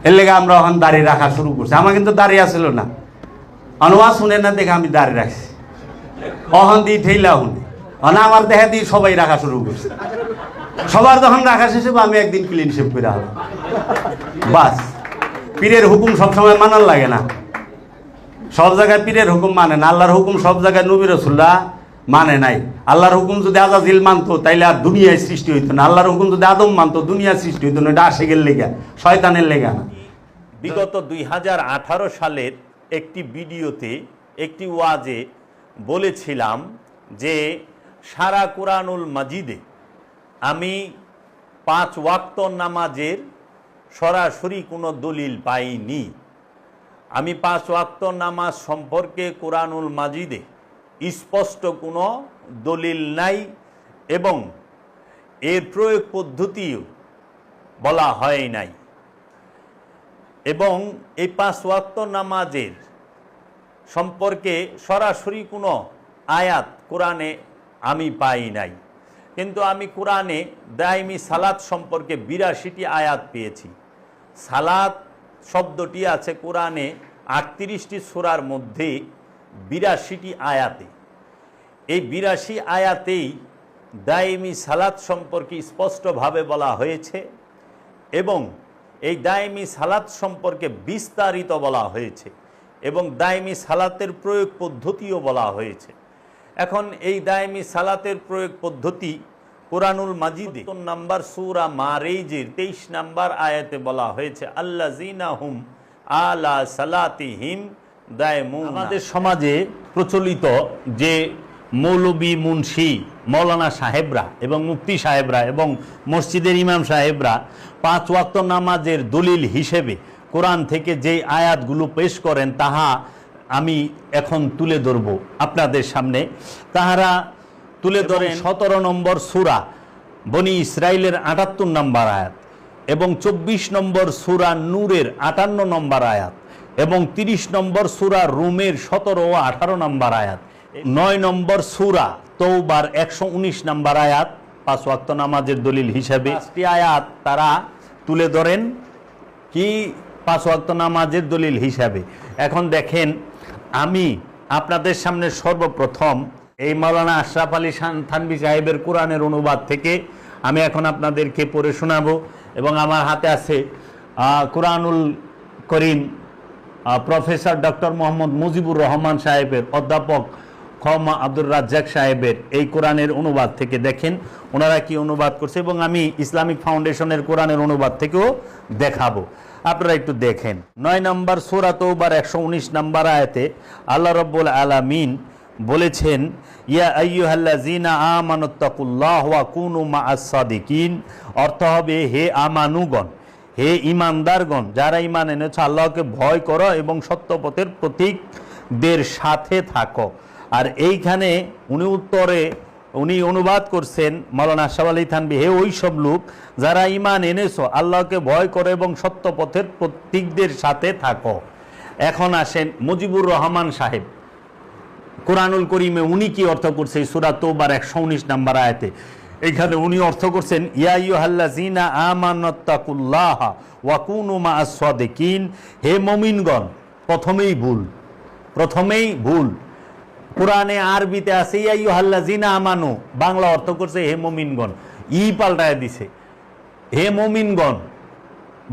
এর লেগে আমরা এখন দাড়ি রাখা শুরু করছি। আমার কিন্তু দাড়ি আসছিল না, ওয়াজ শুনে না দেখে আমি দাড়ি রাখছি। অহন দিয়ে ঠেলা শুনে আমার দেখা দিয়ে সবাই রাখা শুরু করছে। সবার যখন রাখা শেষ হবে, আমি একদিন ক্লিন শেভ করে হলাম। বাস, পীরের হুকুম সবসময় মানার লাগে না। সব জায়গায় পীরের হুকুম মানে না। আল্লাহর হুকুম সব জায়গায় নবী রাসূলুল্লাহ মানে নাই। আল্লাহর হুকুম যদি আজাজিল মানতো, তাইলে আর দুনিয়ায় সৃষ্টি হইতো না। আল্লাহর হুকুম যদি আদম মানতো, দুনিয়ার সৃষ্টি হইতো না। এটা আশিকের লেগা, শয়তানের লেগা না। বিগত 2018 সালের একটি ভিডিওতে, একটি ওয়াজে বলেছিলাম যে সারা কুরআনুল মাজিদে আমি 5 ওয়াক্ত নামাজের সরাসরি কোনো দলিল পাইনি। আমি 5 ওয়াক্ত নামাজ সম্পর্কে কুরআনুল মাজিদে স্পষ্ট কোনো দলিল নাই এবং এর প্রয়োগ পদ্ধতিও বলা হয় নাই। এবং এই 5 ওয়াক্ত নামাজের সম্পর্কে সরাসরি কোনো আয়াত কোরআনে আমি পাই নাই। কিন্তু আমি কোরআনে দাইমি সালাত সম্পর্কে 82টি আয়াত পেয়েছি। সালাত শব্দটি আছে কোরআনে 38টি সূরার মধ্যে 82টি আয়াতে। এই 82 আয়াতেই দাইমি সালাত সম্পর্কে স্পষ্টভাবে বলা হয়েছে এবং এই দাইমি সালাত সম্পর্কে বিস্তারিত বলা হয়েছে এবং দাইমি সালাতের প্রয়োগ পদ্ধতিও বলা হয়েছে। এখন এই দাইমি সালাতের প্রয়োগ পদ্ধতি কুরআনুল মাজিদে ৭ নম্বর সূরা মারিজের 23 নম্বর আয়াতে বলা হয়েছে, আল্লাযিনা হুম আলা সালাতিহিম দায়মুন। আমাদের সমাজে প্রচলিত যে মৌলবী, মুন্সি, মৌলানা সাহেবরা এবং মুফতি সাহেবরা এবং মসজিদের ইমাম সাহেবরা 5 ওয়াক্ত নামাজের দলিল হিসেবে কোরআন থেকে যেই আয়াতগুলো পেশ করেন, তাহা আমি এখন তুলে ধরব আপনাদের সামনে। তাহারা তুলে ধরেন 17 নম্বর সূরা বনি ইসরাইলের 78 নম্বর আয়াত এবং 24 নম্বর সূরা নূরের 58 নম্বর আয়াত এবং 30 নম্বর সূরা রুমের 17 ও 18 নম্বর আয়াত, 9 নম্বর সূরা তওবার 119 নম্বর আয়াত 5 ওয়াক্ত নামাজের দলিল হিসাবে। 5টি আয়াত তারা তুলে ধরেন কি 5 ওয়াক্ত নামাজের দলিল হিসাবে। এখন দেখেন, আমি আপনাদের সামনে সর্বপ্রথম এই মাওলানা আশরাফ আলী থানভী সাহেবের কোরআনের অনুবাদ থেকে আমি এখন আপনাদেরকে পড়ে শোনাবো এবং আমার হাতে আছে কুরআনুল করিম প্রফেসর ডক্টর মোহাম্মদ মুজিবুর রহমান সাহেবের, অধ্যাপক খমা আব্দুর রাজ্জাক সাহেবের এই কোরআনের অনুবাদ থেকে দেখেন ওনারা কি অনুবাদ করছে, এবং আমি ইসলামিক ফাউন্ডেশনের কোরআনের অনুবাদ থেকেও দেখাবো, আপনারা একটু দেখেন। 9 নম্বর সূরা তওবার 119 নম্বর আয়াতে আল্লাহ রাব্বুল আলামিন বলেছেন, ইয়া আইয়ুহাল্লাযীনা আমানুত্তাকুল্লাহ ওয়া কুনু মাআস সাদিকিন, অর্থ হবে হে আমানুগণ, হে ইমানদারগণ, যারা ঈমান এনেছো আল্লাহকে ভয় করো এবং সত্যপথের প্রতীকদের সাথে থাকো। আর এইখানে উনি অনুবাদ করছেন মাওলানা আশরাফ আলী থানভী, হে ওই সব লোক যারা ঈমান এনেছো আল্লাহকে ভয় করো এবং সত্যপথের প্রতীকদের সাথে থাকো। এখন আসেন মুজিবুর রহমান সাহেব কোরআনুল করিমে উনি কি অর্থ করছে সূরা তওবার 119 নম্বর আয়াতে। এখানে উনি অর্থ করছেন, ইয়া আইয়ুহাল্লাযীনা আমানুত্তাকুল্লাহ ওয়া কুনু মাআস সাদিকিন, হে মুমিনগণ। প্রথমেই ভুল। কোরআনে আরবিতে আছে ইয়া আইয়ুহাল্লাযীনা আমানু, বাংলা অর্থ করছে হে মুমিনগণ, পাল্টায় দিছে হে মুমিনগণ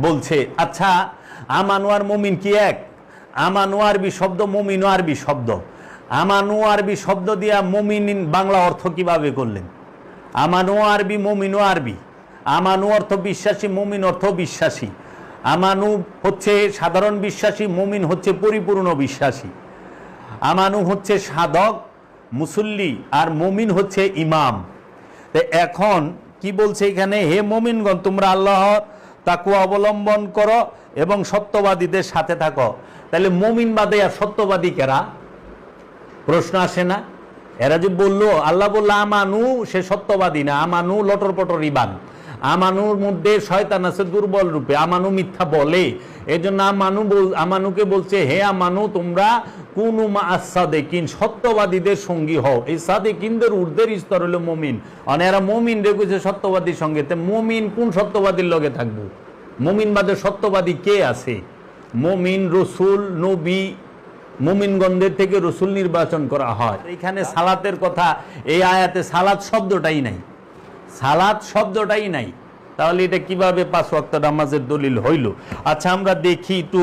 বলছে। আচ্ছা, আমানু আর মুমিন কি এক? আমানু আরবি শব্দ, মুমিনও আরবি শব্দ। আমানু আরবি শব্দ দিয়া মুমিন বাংলা অর্থ কিভাবে করলেন? আমানু আরবি, মুমিনও আরবি। আমানু অর্থ বিশ্বাসী, মুমিন অর্থ বিশ্বাসী। আমানু হচ্ছে সাধারণ বিশ্বাসী, মুমিন হচ্ছে পরিপূর্ণ বিশ্বাসী। আমানু হচ্ছে সাধক মুসল্লি, আর মুমিন হচ্ছে ইমাম। তো এখন কি বলছে এখানে, হে মুমিনগণ তোমরা আল্লাহর তাকওয়া অবলম্বন করো এবং সত্যবাদীদের সাথে থাকো। তাহলে মুমিন বাদে আর সত্যবাদী কারা? প্রশ্ন আসে না? এরা যে বললো, আল্লাহ বললো আমানু, সে সত্যবাদী না। আমানু লটর পটর ইবান। আমানুর মধ্যে শয়তান আছে দুর্বল রূপে, আমানু মিথ্যা বলে। এই জন্য আমানুকে বলছে, হে আমানু তোমরা কুনু মাআস সাদিকিন, সত্যবাদীদের সঙ্গী হও। এই সাদিকিনদের ঊর্ধ্বের স্তর হলো মুমিন। মানে এরা মুমিন রেখেছে সত্যবাদীর সঙ্গে। মুমিন কোন সত্যবাদীর লগে থাকবো? মুমিন বাদে সত্যবাদী কে আছে? মুমিন, রসুল, নবী, মুমিনগণদের থেকে রসুল নির্বাচন করা হয়। এখানে সালাতের কথা এই আয়াতে সালাত শব্দটাই নাই। তাহলে এটা কিভাবে 5 ওয়াক্ত নামাজের দলিল হইল? আচ্ছা, আমরা দেখি একটু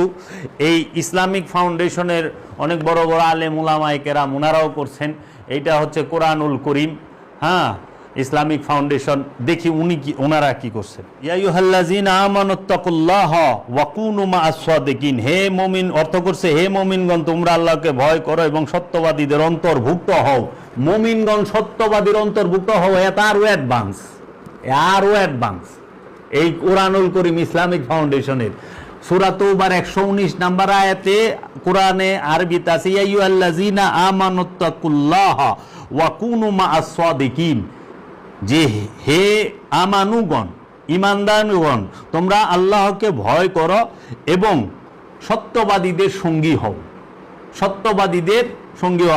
এই ইসলামিক ফাউন্ডেশনের অনেক বড় বড় আলেম উলামায়ে কেরাম ওনারাও করছেন। এইটা হচ্ছে কোরআনুল করিম, হ্যাঁ, ইসলামিক ফাউন্ডেশন। দেখি ওনারা কি করছেন। ইয়া আইয়ুহাল্লাযীনা আমানুত্তাকুল্লাহ ওয়া কুনু মাআস সাদিকিন, হে মুমিন, অর্থ করছে হে মুমিনগণ তোমরা আল্লাহকে ভয় করো এবং সত্যবাদীদের অন্তর্ভুক্ত হও। মুমিনগণ সত্যবাদীর অন্তর্ভুক্ত হও, এটা আরো অ্যাডভান্স। এই কোরআনুল করিম ইসলামিক ফাউন্ডেশনের সূরা তওবার 119 নম্বর আয়াতে কোরআনে আরবিতে আছে, ইয়া আইয়ুহাল্লাযীনা আমানুত্তাকুল্লাহ ওয়া কুনু মাআস সাদিকিন, যে হে আমানুগণ, ইমানদারগণ তোমরা আল্লাহকে ভয় করো এবং সত্যবাদীদের সঙ্গী হও।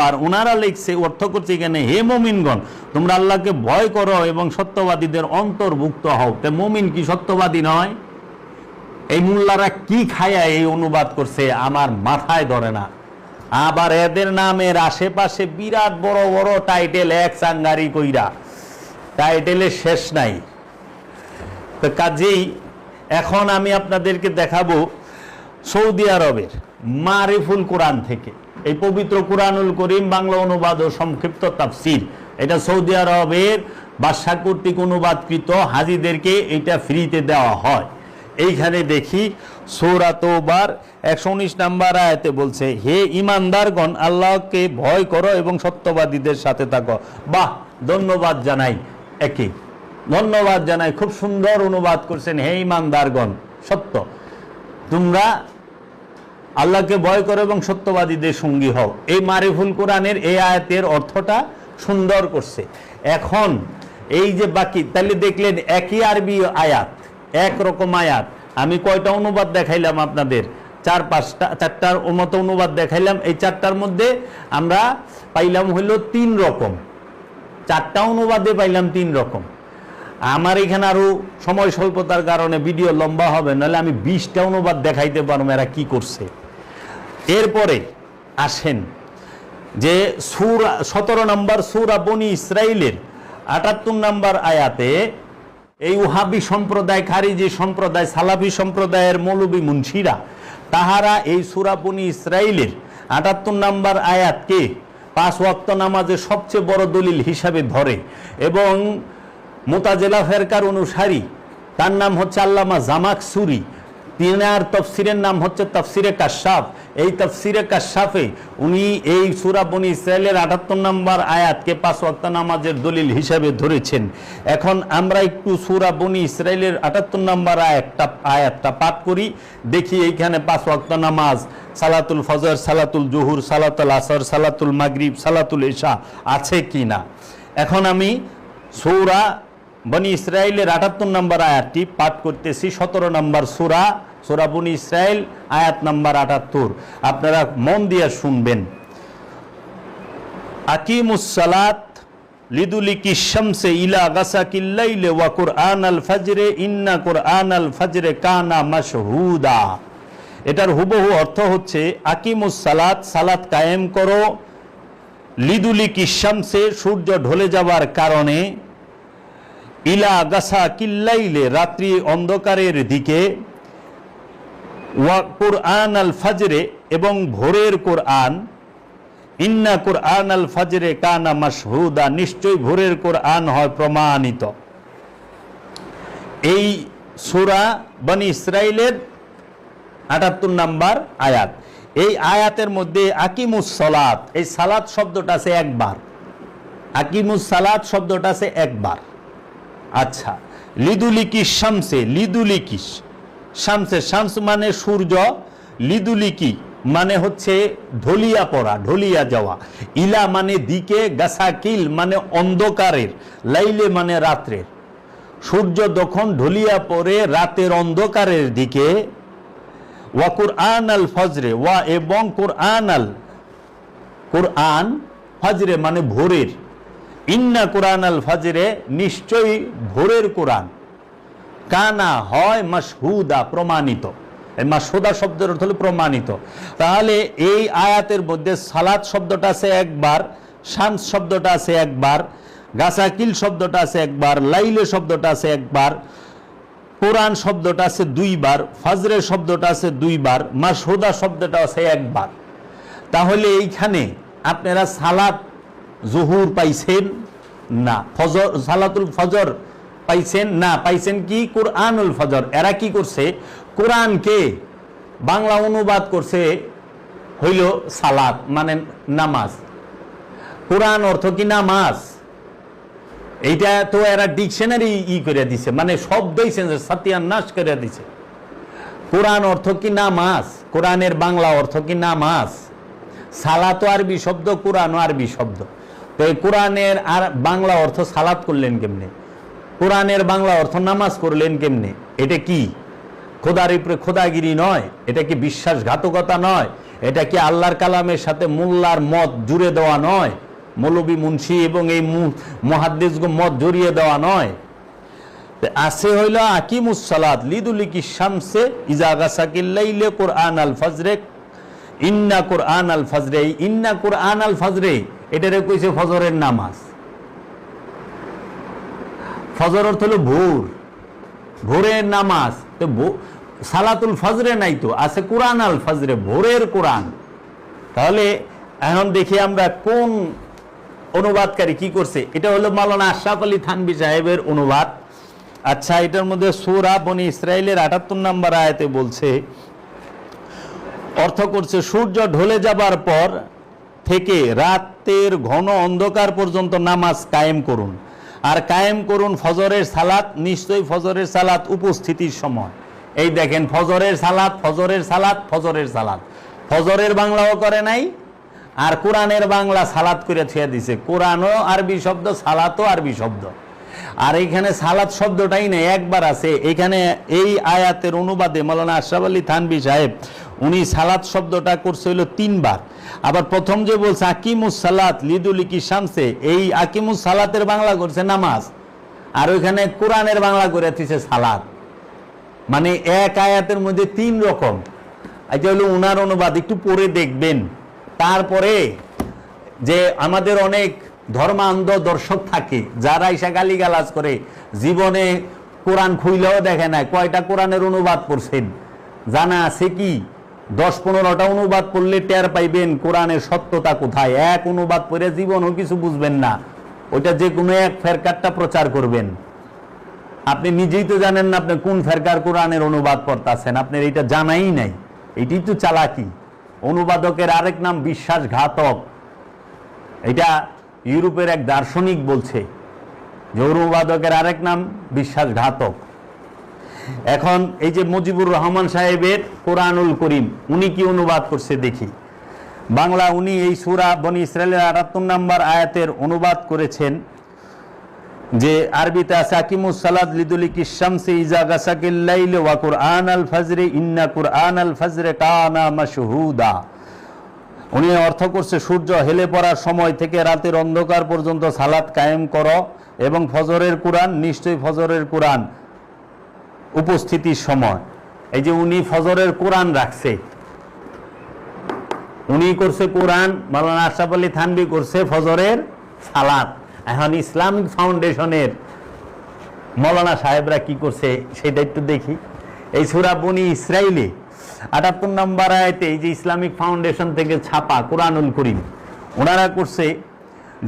আর ওনারা লিখছে, অর্থ করছে এখানে, হে মুমিনগণ তোমরা আল্লাহকে ভয় করো এবং সত্যবাদীদের অন্তর্ভুক্ত হও। তে মুমিন কি সত্যবাদী নয়? এই মুল্লারা কি খায়া এই অনুবাদ করছে আমার মাথায় ধরে না। আবার এদের নামের আশেপাশে বিরাট বড় বড় টাইটেল, এক চাঙ্গারি কইরা, টাইটেলের শেষ নাই। তো কাজেই এখন আমি আপনাদেরকে দেখাবো সৌদি আরবের মারিফুল কোরআন থেকে এই পবিত্র কোরআনুল করিম বাংলা অনুবাদ ও সংক্ষিপ্ত তাফসীর। এটা সৌদি আরবের বাদশা কর্তৃক অনুবাদকৃত, হাজীদেরকে এটা ফ্রিতে দেওয়া হয়। এইখানে দেখি সূরা তওবার 119 নম্বর আয়াতে বলছে, হে ঈমানদারগণ আল্লাহকে ভয় করো এবং সত্যবাদীদের সাথে থাকো। বাহ, ধন্যবাদ জানাই, খুব সুন্দর অনুবাদ করছেন। হে ঈমানদারগণ, তোমরা আল্লাহকে ভয় করো এবং সত্যবাদীদের সঙ্গী হও। এই মারিফুল কোরআনের এই আয়াতের অর্থটা সুন্দর করছে। এখন এই যে বাকি, তাহলে দেখলেন একই আরবি আয়াত, একরকম আয়াত। আমি কয়টা অনুবাদ দেখাইলাম আপনাদের? 4-5টার মতো অনুবাদ দেখাইলাম। এই 4টার মধ্যে আমরা পাইলাম হইল 3 রকম। 4টা অনুবাদে পাইলাম 3 রকম। আমার এখানে আরো সময় স্বল্পতার কারণে ভিডিও লম্বা হবে, নাহলে আমি 20টা অনুবাদ দেখাইতে পারবো এরা কি করছে। এরপরে আসেন যে 17 নম্বর সূরা বনি ইসরাইলের 78 নম্বর আয়াতে এই ওহাবি সম্প্রদায়, খারিজি সম্প্রদায়, সালাফি সম্প্রদায়ের মৌলবী মুন্সিরা তাহারা এই সূরা বনি ইসরাইলের 78 নম্বর আয়াতকে 5 ওয়াক্ত নামাজের সবচেয়ে বড় দলিল হিসাবে ধরে এবং মুতাজিলা ফেরকার অনুসারী, তার নাম হচ্ছে আল্লামা জামাকসুরি, তিনার তফসিরের নাম হচ্ছে তফসিরে কাশাফ। এই তফসিরে কাশাফে উনি এই সূরা বনী ইসরাইলের 78 নম্বর আয়াতকে 5 ওয়াক্ত নামাজের দলিল হিসাবে ধরেছেন। এখন আমরা একটু সূরা বনী ইসরাইলের 78 নম্বর আয়াতটা পাঠ করি, দেখি এইখানে 5 ওয়াক্ত নামাজ, সালাতুল ফজর, সালাতুল জোহর, সালাতুল আসর, সালাতুল মাগরিব, সালাতুল ইশা আছে কি না। এখন আমি সূরা বনী ইসরাইলের 78 নম্বর আয়াতটি পাঠ করতেছি। 17 নম্বর সূরা বনী ইসরাইল, আয়াত নাম্বার 78। আপনারা মন দিয়ে শুনবেন। আকিমুস সালাত লিদুলিকি শামসে ইলা গাসাকিল লাইলি ওয়া কুরআনাল ফাজরে ইন্না কুরআনাল ফাজরে কানা মাশহুদা। এটার হুবহু অর্থ হচ্ছে আকিমুস সালাত, সালাত কায়েম করো, লিদুলিকি শামসে, সূর্য ঢলে যাবার কারণে, ইলা গাসাকিল লাইলি, রাত্রি অন্ধকারের দিকে, ওয়া কুরআনাল ফাজরে, এবং ভোরের কোরআন, ইন্না কুরআনাল ফাজরে কানা মাশহুদা, নিশ্চয়ই ভোরের কোরআন হয় প্রমাণিত। এই সূরা বনী ইসরাইলের 78 নম্বর আয়াত। এই আয়াতের মধ্যে আকিমুস সালাত, এই সালাত শব্দটা আছে একবার, আকিমুস সালাত শব্দটা আছে একবার। আচ্ছা, লিদুলিকি শামসে, লিদুলিকি শামসে, শামস মানে সূর্য, লিদুলিকি মানে হচ্ছে ঢলিয়া পড়া, ঢলিয়া যাওয়া, ইলা মানে দিকে, গাসাকিল মানে অন্ধকারের, লাইলে মানে রাত্রের। সূর্য যখন ঢলিয়া পড়ে রাতের অন্ধকারের দিকে, ওয়া কুরআনাল ফজরে, ওয়া এবং কুরআনাল, কুরআন, ফজরে মানে ভোরের, ইন্না কুরআনাল ফজরে নিশ্চয়ই ভোরের কোরআন, কানা হয় মাশহুদা প্রমাণিত। এই মাশহুদা শব্দের অর্থ হলো প্রমাণিত। তাহলে এই আয়াতের মধ্যে সালাত শব্দটা আছে একবার, শামস শব্দটা আছে একবার, গাসাকিল শব্দটা আছে একবার, লাইলে শব্দটা আছে একবার, কোরআন শব্দটা আছে 2 বার, ফজরের শব্দটা আছে 2 বার, মাশহুদা শব্দটা আছে একবার। তাহলে এইখানে আপনারা সালাত জোহর পাইছেন না, ফজর, সালাতুল ফজর পাইছেন না, পাইছেন কি কুরআনুল ফজর। এরা কি করছে, কোরআনকে বাংলা অনুবাদ করছে হইল সালাত মানে নামাজ। কোরআন অর্থ কি নামাজ, এইটা তো এরা ডিকশনারি করে দিছে, মানে শব্দই সাতিয়ান্নাস করে দিছে। কোরআন অর্থ কি নামাজ, কোরআনের বাংলা অর্থ কি নামাজ। সালাত আরবি শব্দ, কোরআন আরবি শব্দ, তো এই কোরআনের আর বাংলা অর্থ সালাত করলেন কেমনে, কোরআনের বাংলা অর্থ নামাজ করলেন কেমনে? এটা কি খোদার উপরে খোদাগিরি নয়? এটা কি বিশ্বাসঘাতকতা নয়? এটা কি আল্লাহর কালামের সাথে মোল্লার মত জুড়ে দেওয়া নয়? মৌলবী মুন্সি এবং এই মুহাদ্দিসগো মত জড়িয়ে দেওয়া নয়? আছে হইল আকিমুস সালাত লিদুলিকি শামসে ইজা গাসাকিল লাইলি কুরআনাল ফজরে ইন্না কুরআনাল ফজরে। ইন্না কুরআনাল ফজরে এটারে কইছে ফজরের নামাজ। ফজর অর্থ হলো ভোর, ভোরের নামাজ। তো সালাতুল ফজরে নাই, তো আছে কুরআন আল ফজরে, ভোরের কোরআন। তাহলে এখন দেখি আমরা কোন অনুবাদকারী কি করছে। এটা হলো মাওলানা আশরাফ আলী থানভী সাহেবের অনুবাদ। আচ্ছা, এটার মধ্যে সূরা বনী ইসরাইলের 78 নম্বর আয়াতে বলছে, অর্থ করছে সূর্য ঢলে যাবার পর থেকে রাতের ঘন অন্ধকার পর্যন্ত নামাজ কায়েম করুন, আর কায়েম করুন ফজরের সালাত, নিশ্চয়ই ফজরের সালাত উপস্থিতির সময়। এই দেখেন, ফজরের সালাত, ফজরের সালাত, ফজরের সালাত। ফজরের বাংলাও করে নাই, আর কোরআনের বাংলা সালাত করে ছেড়ে দিছে। কোরআনও আরবি শব্দ, সালাতও আরবি শব্দ। আর এইখানে সালাত শব্দটাই নেই, একবার আছে। এখানে এই আয়াতের অনুবাদে মাওলানা আশরাফ আলী থানভী সাহেব উনি সালাত শব্দটা করছে হইল 3 বার। আবার প্রথম যে বলছে আকিমুস সালাত লিদুলিকি শামসে, এই আকিমুস সালাতের বাংলা করছে নামাজ, আর ওইখানে কোরআনের বাংলা করে দিছে সালাত। মানে এক আয়াতের মধ্যে 3 রকম। এটা হলো উনার অনুবাদ, একটু পড়ে দেখবেন। তারপরে যে আমাদের অনেক ধর্মান্ধ দর্শক থাকে যারা ইসা গালিগালাজ করে, জীবনে কোরআন খুইলেও দেখে না, কয়টা কোরআনের অনুবাদ করছেন জানা আছে কি? 10-15টা অনুবাদ করলে টের পাইবেন কোরআনের সত্যতা কোথায়। এক অনুবাদ পড়ে জীবনও কিছু বুঝবেন না, ওইটা যে কোনো এক ফেরকারটা প্রচার করবেন। আপনি নিজেই তো জানেন না আপনি কোন ফেরকার কোরআনের অনুবাদ করতেছেন, আপনার এটা জানাই নাই। এটি তো চালাকি। অনুবাদকের আরেক নাম বিশ্বাসঘাতক। এটা ইউরোপের এক দার্শনিক বলছে যে অনুবাদকের আরেক নাম বিশ্বাসঘাতক। এখন এই যে মুজিবুর রহমান সাহেবের কোরআনুল করিম, উনি কি অনুবাদ করছে দেখি। বাংলা উনি এই সূরা বনি ইসরাইলের ৭৮ নম্বর আয়াতের অনুবাদ করেছেন, যে আরবিতে আছে আকিমুস সালাত লিদুলিকিশ শামসি ইজা গাসাকিল লাইল ওয়া কুরআনাল ফাজরি ইন্না কুরআনাল ফাজরি কানা মাশহুদা। উনি অর্থ করছে সূর্য হেলে পড়ার সময় থেকে রাতের অন্ধকার পর্যন্ত সালাত কায়েম করো এবং ফজরের কুরআন, নিশ্চয়ই ফজরের কুরআন উপস্থিতির সময়। এই যে উনি ফজরের কোরআন রাখছে, উনি করছে কোরআন, মাওলানা আশরাফ আলী থানভী করছে ফজরের সালাত। এখন ইসলামিক ফাউন্ডেশনের মাওলানা সাহেবরা কি করছে সেটা একটু দেখি। এই সূরা বনি ইসরাইলে ৭৮ নম্বর আয়াতে এই যে ইসলামিক ফাউন্ডেশন থেকে ছাপা কোরআনুল করিম, ওনারা করছে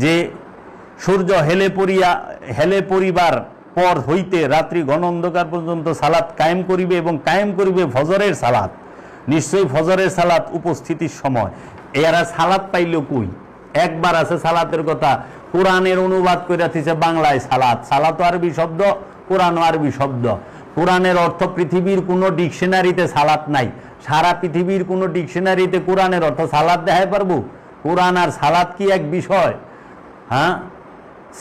যে সূর্য হেলে পরিবার পর হইতে রাত্রি ঘন অন্ধকার পর্যন্ত সালাত কায়েম করিবে এবং কায়েম করিবে ফজরের সালাত, নিশ্চয়ই ফজরের সালাত উপস্থিতির সময়। এরা সালাত পাইল কই? একবার আছে সালাতের কথা, কোরআনের অনুবাদ করে দিয়েছে বাংলায় সালাত। সালাত আরবি শব্দ, কোরআনও আরবি শব্দ। কোরআনের অর্থ পৃথিবীর কোনো ডিকশনারিতে সালাত নাই। সারা পৃথিবীর কোনো ডিকশনারিতে কোরআনের অর্থ সালাত দেখাতে পারবো? কোরআন আর সালাত কি এক বিষয়? হ্যাঁ,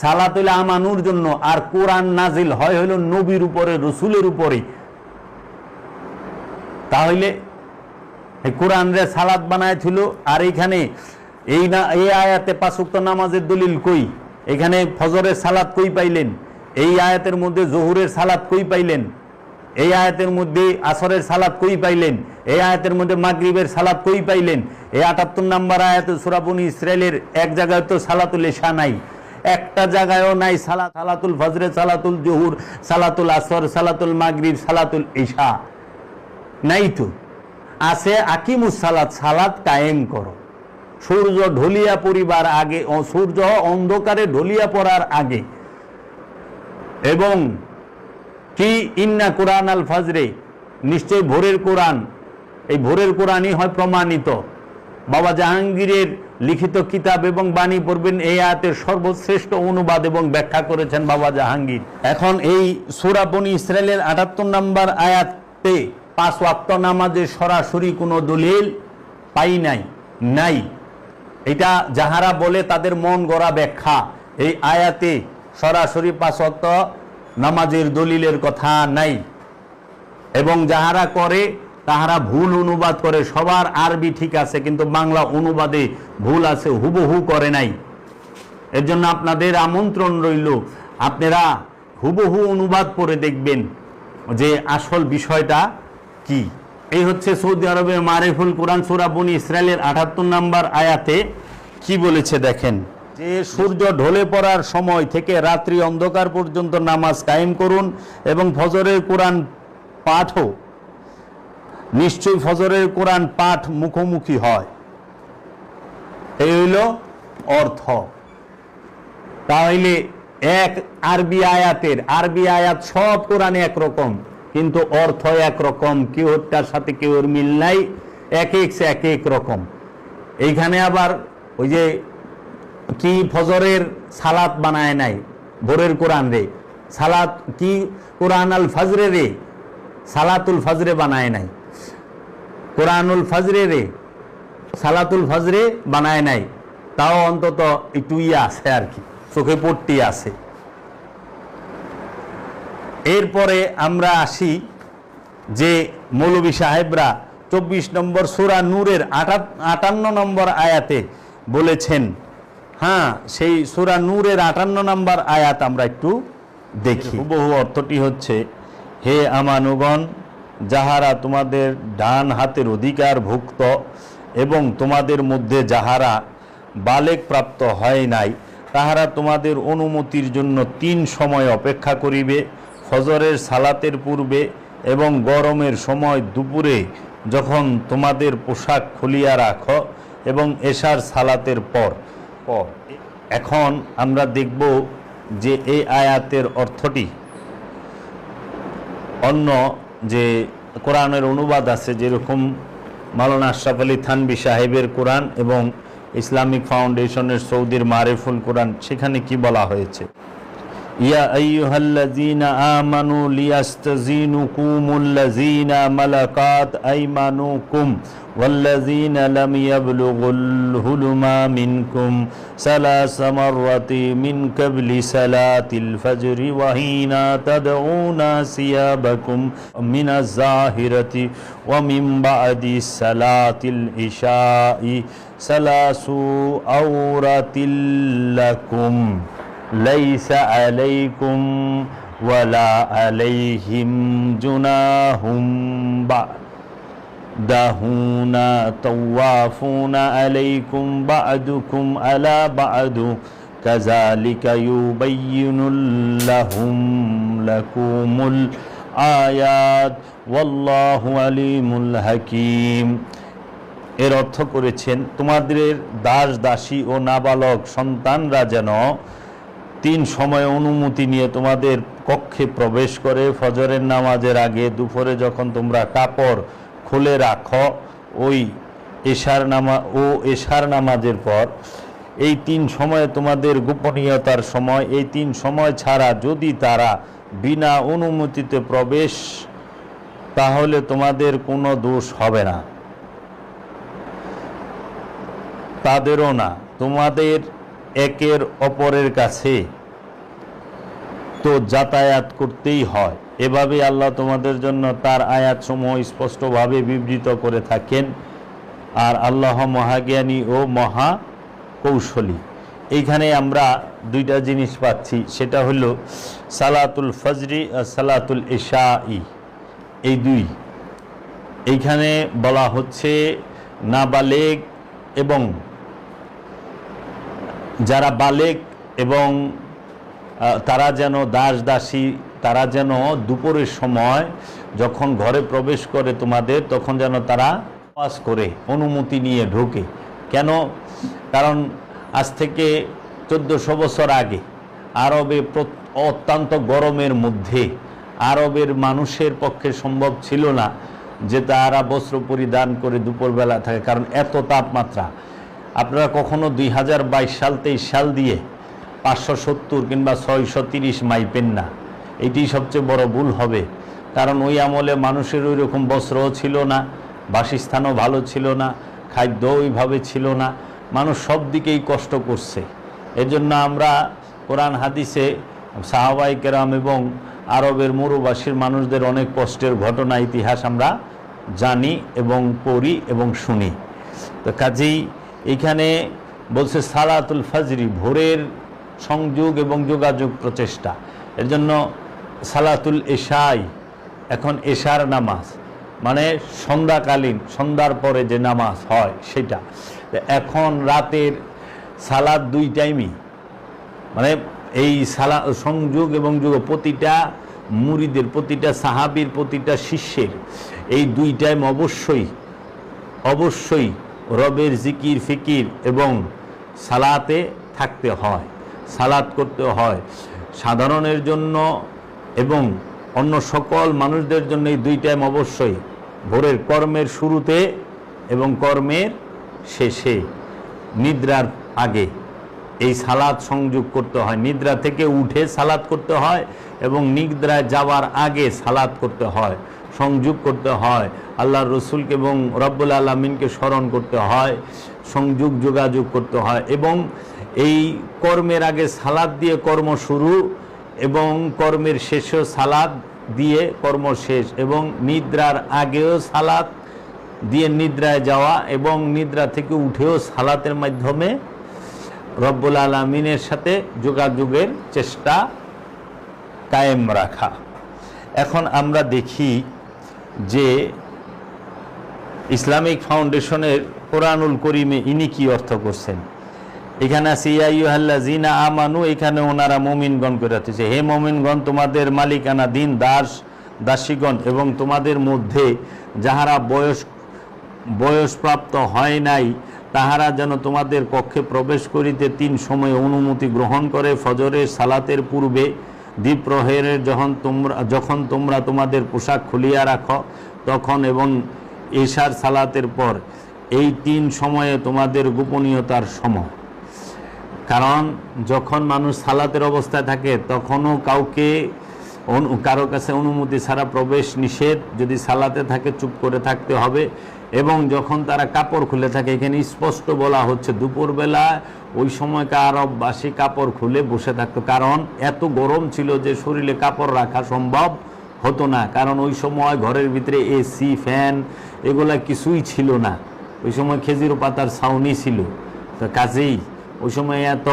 সালাত হইলে আমানুর জন্য, আর কোরআন নাজিল হয় হইল নবীর উপরে, রসুলের উপরে। তাহলে এই কোরআন রে সালাত বানাইছিল। আর এইখানে এই আয়াতে 5 ওয়াক্ত নামাজের দলিল কই? এখানে ফজরের সালাত কই পাইলেন? এই আয়াতের মধ্যে জোহরের সালাত কই পাইলেন? এই আয়াতের মধ্যে আসরের সালাত কই পাইলেন? এই আয়াতের মধ্যে মাগরিবের সালাত কই পাইলেন? এই ৭৮ নম্বর আয়াতে সূরা বনি ইসরাইলের এক জায়গায় তো সালাতুল ইশা নাই, একটা জায়গায়ও নাই সালাতুল ফজরে, সালাতুল জোহর, সালাতুল আসর, সালাতুল মাগরিব, সালাতুল ইশা নাই তো। আছে আকিমুস সালাত, সালাত কায়েম করো সূর্য ঢলিয়া পড়িবার আগে, সূর্য অন্ধকারে ঢলিয়া পড়ার আগে। এবং কি ইন্না কুরআন আল ফাজরে, নিশ্চয় ভোরের কোরআন। এই ভোরের কোরআনই হয় প্রমাণিত। বাবা জাহাঙ্গীরের লিখিত কিতাব এবং বাণী পড়বেন, এই আয়াতের সর্বশ্রেষ্ঠ অনুবাদ এবং ব্যাখ্যা করেছেন বাবা জাহাঙ্গীর। এখন এই সূরা বনি ইসরাইলের ৭৮ নম্বর আয়াতে 5 ওয়াক্ত নামাজের সরাসরি কোনো দলিল পাই নাই। এটা যাহারা বলে তাদের মন গড়া ব্যাখ্যা। এই আয়াতে সরাসরি 5 ওয়াক্ত নামাজের দলিলের কথা নাই। এবং যাহারা করে তাহারা ভুল অনুবাদ করে। সবার আরবি ঠিক আছে, কিন্তু বাংলা অনুবাদে ভুল আছে, হুবহু করে নাই। এর জন্য আপনাদের আমন্ত্রণ রইল, আপনারা হুবহু অনুবাদ পড়ে দেখবেন যে আসল বিষয়টা কি। এই হচ্ছে সৌদি আরবের মারিফুল কোরআন সূরা বনি ইসরাইলের ৭৮ নম্বর আয়াতে কি বলেছে দেখেন, যে সূর্য ঢলে পড়ার সময় থেকে রাত্রি অন্ধকার পর্যন্ত নামাজ কায়েম করুন এবং ফজরের কোরআন পাঠও, নিশ্চয়ই ফজরের কোরআন পাঠ মুখোমুখি হয়। এই হইল অর্থ। তাহলে এক আরবি আয়াত সব কোরআনে একরকম, কিন্তু অর্থ একরকম, কেউটার সাথে কেউর মিল নাই, এক এক রকম। এইখানে আবার ওই যে কি ফজরের সালাত বানায় নাই, ভোরের কোরআন রে সালাত কি কোরআন আল ফজরে রে সালাতুল ফজরে বানায় নাই, কোরআনুল ফজরে রে সালাতুল ফজরে বানায় নাই। তাও অন্তত একটু আছে আর কি, চোখে পট্টি আছে। এরপরে আমরা আসি যে মৌলভী সাহেবরা 24 নম্বর সূরা নূরের 58 নম্বর আয়াতে বলেছেন। হ্যাঁ, সেই সূরা নূরের 58 নম্বর আয়াত আমরা একটু দেখি। বহু অর্থটি হচ্ছে, হে আমানুগণ, যাহারা তোমাদের ডান হাতের অধিকার ভুক্ত এবং তোমাদের মধ্যে যাহারা বালেগ প্রাপ্ত হয় নাই, তাহারা তোমাদের অনুমতির জন্য 3 সময় অপেক্ষা করিবে, ফজরের সালাতের পূর্বে এবং গরমের সময় দুপুরে যখন তোমাদের পোশাক খুলিয়া রাখো এবং এশার সালাতের পর। এখন আমরা দেখব যে এই আয়াতের অর্থটি অন্য যে কোরআনের অনুবাদ আছে, যেরকম মাওলানা আশরাফ আলী থানভী সাহেবের কোরআন এবং ইসলামিক ফাউন্ডেশনের সৌদির মারিফুল কোরআন, সেখানে কি বলা হয়েছে? ইয়া আইয়ুহাল্লাযীনা আমানু লিয়াস্তাযিনুকুমুল্লাযীনা মালাকাত আইমানুকুম ওয়াল্লাযীনা লাম ইয়াবলুগুল হুলুমা মিনকুম সালাসা মাররাতি মিন ক্বাবলি সালাতিল ফাজরি ওয়া হিনা তাদউনা সিয়াবাকুম মিনাজ যাহিরাতি ওয়া মিন বা'দি সালাতিল ইশাই সালাসু আওরাতিল লাকুম লাইসা আলাইকুম ওয়ালা আলাইহিম জুনাহুম বা'দাহুনা তাওয়াফুনা আলাইকুম বা'দুকুম আলা বা'দু কাযালিকা ইউবাইয়িনুল্লাহুম লাকুমুল আয়াত ওয়াল্লাহু আলিমুল হাকীম। এর অর্থ করেছেন, তোমাদের দাস দাসী ও নাবালক সন্তানরা যেন 3 সময় অনুমতি নিয়ে তোমাদের কক্ষে প্রবেশ করে, ফজরের নামাজের আগে, দুপুরে যখন তোমরা কাপড় খুলে রাখো, ওই এশার নামাজের পর। এই 3 সময়ে তোমাদের গোপনীয়তার সময়। এই 3 সময় ছাড়া যদি তারা বিনা অনুমতিতে প্রবেশ, তাহলে তোমাদের কোনো দোষ হবে না, তাদেরও না। তোমাদের একের অপরের কাছে তো যাতায়াত করতেই হয়। এভাবে আল্লাহ তোমাদের জন্য তার আয়াতসমূহ স্পষ্টভাবে বিবৃত করে থাকেন। আর আল্লাহ মহাজ্ঞানী ও মহা কৌশলী। এইখানে আমরা 2টা জিনিস পাচ্ছি, সেটা হলো সালাতুল ফজরি আর সালাতুল ইশাই। এই 2, এইখানে বলা হচ্ছে নাবালেগ এবং যারা বালেগ এবং তারা যেন দাস দাসী, তারা যেন দুপুরের সময় যখন ঘরে প্রবেশ করে তোমাদের, তখন যেন তারা পাস করে অনুমতি নিয়ে ঢোকে। কেন? কারণ আজ থেকে 1400 বছর আগে আরবে অত্যন্ত গরমের মধ্যে আরবের মানুষের পক্ষে সম্ভব ছিল না যে তারা বস্ত্র পরিধান করে দুপুরবেলা থাকে, কারণ এত তাপমাত্রা। আপনারা কখনো 2022 সাল 23 সাল দিয়ে 570 কিংবা 630 মাইপেন না। এটি সবচেয়ে বড় ভুল হবে, কারণ ওই আমলে মানুষের ওই রকম বস্ত্রও ছিল না, বাসস্থানও ভালো ছিল না, খাদ্য ওইভাবে ছিল না, মানুষ সব দিকেই কষ্ট করছে। এজন্য আমরা কোরআন হাদিসে সাহাবায়ে কেরাম এবং আরবের মরুবাসীর মানুষদের অনেক কষ্টের ঘটনা, ইতিহাস আমরা জানি এবং পড়ি এবং শুনি। তো কাজেই এখানে বলছে সালাতুল ফজরি, ভোরের সংযোগ এবং যোগাযোগ প্রচেষ্টা। এর জন্য সালাতুল ইশাই, এখন এশার নামাজ মানে সন্ধ্যাকালীন, সন্ধ্যার পরে যে নামাজ হয় সেটা। এখন রাতের সালাত 2 টাইমই, মানে এই সংযোগ এবং যোগ প্রতিটা মুরিদের, প্রতিটা সাহাবীর, প্রতিটা শিষ্যের এই 2 টাইম অবশ্যই রবের জিকির ফিকির এবং সালাতে থাকতে হয়, সালাত করতে হয়। সাধারণের জন্য এবং অন্য সকল মানুষদের জন্য এই 2 টাইম অবশ্যই, ভোরের কর্মের শুরুতে এবং কর্মের শেষে, নিদ্রার আগে এই সালাত সংযোগ করতে হয়। নিদ্রা থেকে উঠে সালাত করতে হয় এবং নিদ্রায় যাওয়ার আগে সালাত করতে হয়, সংযোগ করতে হয়, আল্লাহর রসুলকে এবং রব্বুল আলামিনকে স্মরণ করতে হয়, সংযোগ যোগাযোগ করতে হয়। এবং এই কর্মের আগে সালাত দিয়ে কর্ম শুরু এবং কর্মের শেষেও সালাত দিয়ে কর্ম শেষ, এবং নিদ্রার আগেও সালাত দিয়ে নিদ্রায় যাওয়া এবং নিদ্রা থেকে উঠেও সালাতের মাধ্যমে রব্বুল আলামিনের সাথে যোগাযোগের চেষ্টা কায়েম রাখা। এখন আমরা দেখি যে ইসলামিক ফাউন্ডেশনের কোরআনুল করিমে ইনি কি অর্থ করছেন। এখানে আছে ইয়া আইয়ুহাল্লাযীনা আমানু, এখানে ওনারা মুমিনগণ করে দিয়েছে, হে মুমিনগণ তোমাদের মালিকানা দিন দাস দাসীগণ এবং তোমাদের মধ্যে যাহারা বয়সপ্রাপ্ত হয় নাই তাহারা যেন তোমাদের কক্ষে প্রবেশ করিতে 3 সময়ে অনুমতি গ্রহণ করে, ফজরের সালাতের পূর্বে, দ্বিপ্রহরের যখন তোমরা তোমাদের পোশাক খুলিয়া রাখো তখন, এবং এশার সালাতের পর। এই 3 সময়ে তোমাদের গোপনীয়তার সময়। কারণ যখন মানুষ সালাতের অবস্থায় থাকে তখনও কারো কাছে অনুমতি ছাড়া প্রবেশ নিষেধ। যদি সালাতে থাকে চুপ করে থাকতে হবে। এবং যখন তারা কাপড় খুলে থাকে, এখানে স্পষ্ট বলা হচ্ছে দুপুরবেলা ওই সময়কার আরববাসী কাপড় খুলে বসে থাকতো, কারণ এত গরম ছিল যে শরীরে কাপড় রাখা সম্ভব হতো না। কারণ ওই সময় ঘরের ভিতরে এসি, ফ্যান এগুলা কিছুই ছিল না। ওই সময় খেজুর পাতার ছাউনি ছিল। তো কাজেই ওই সময় এত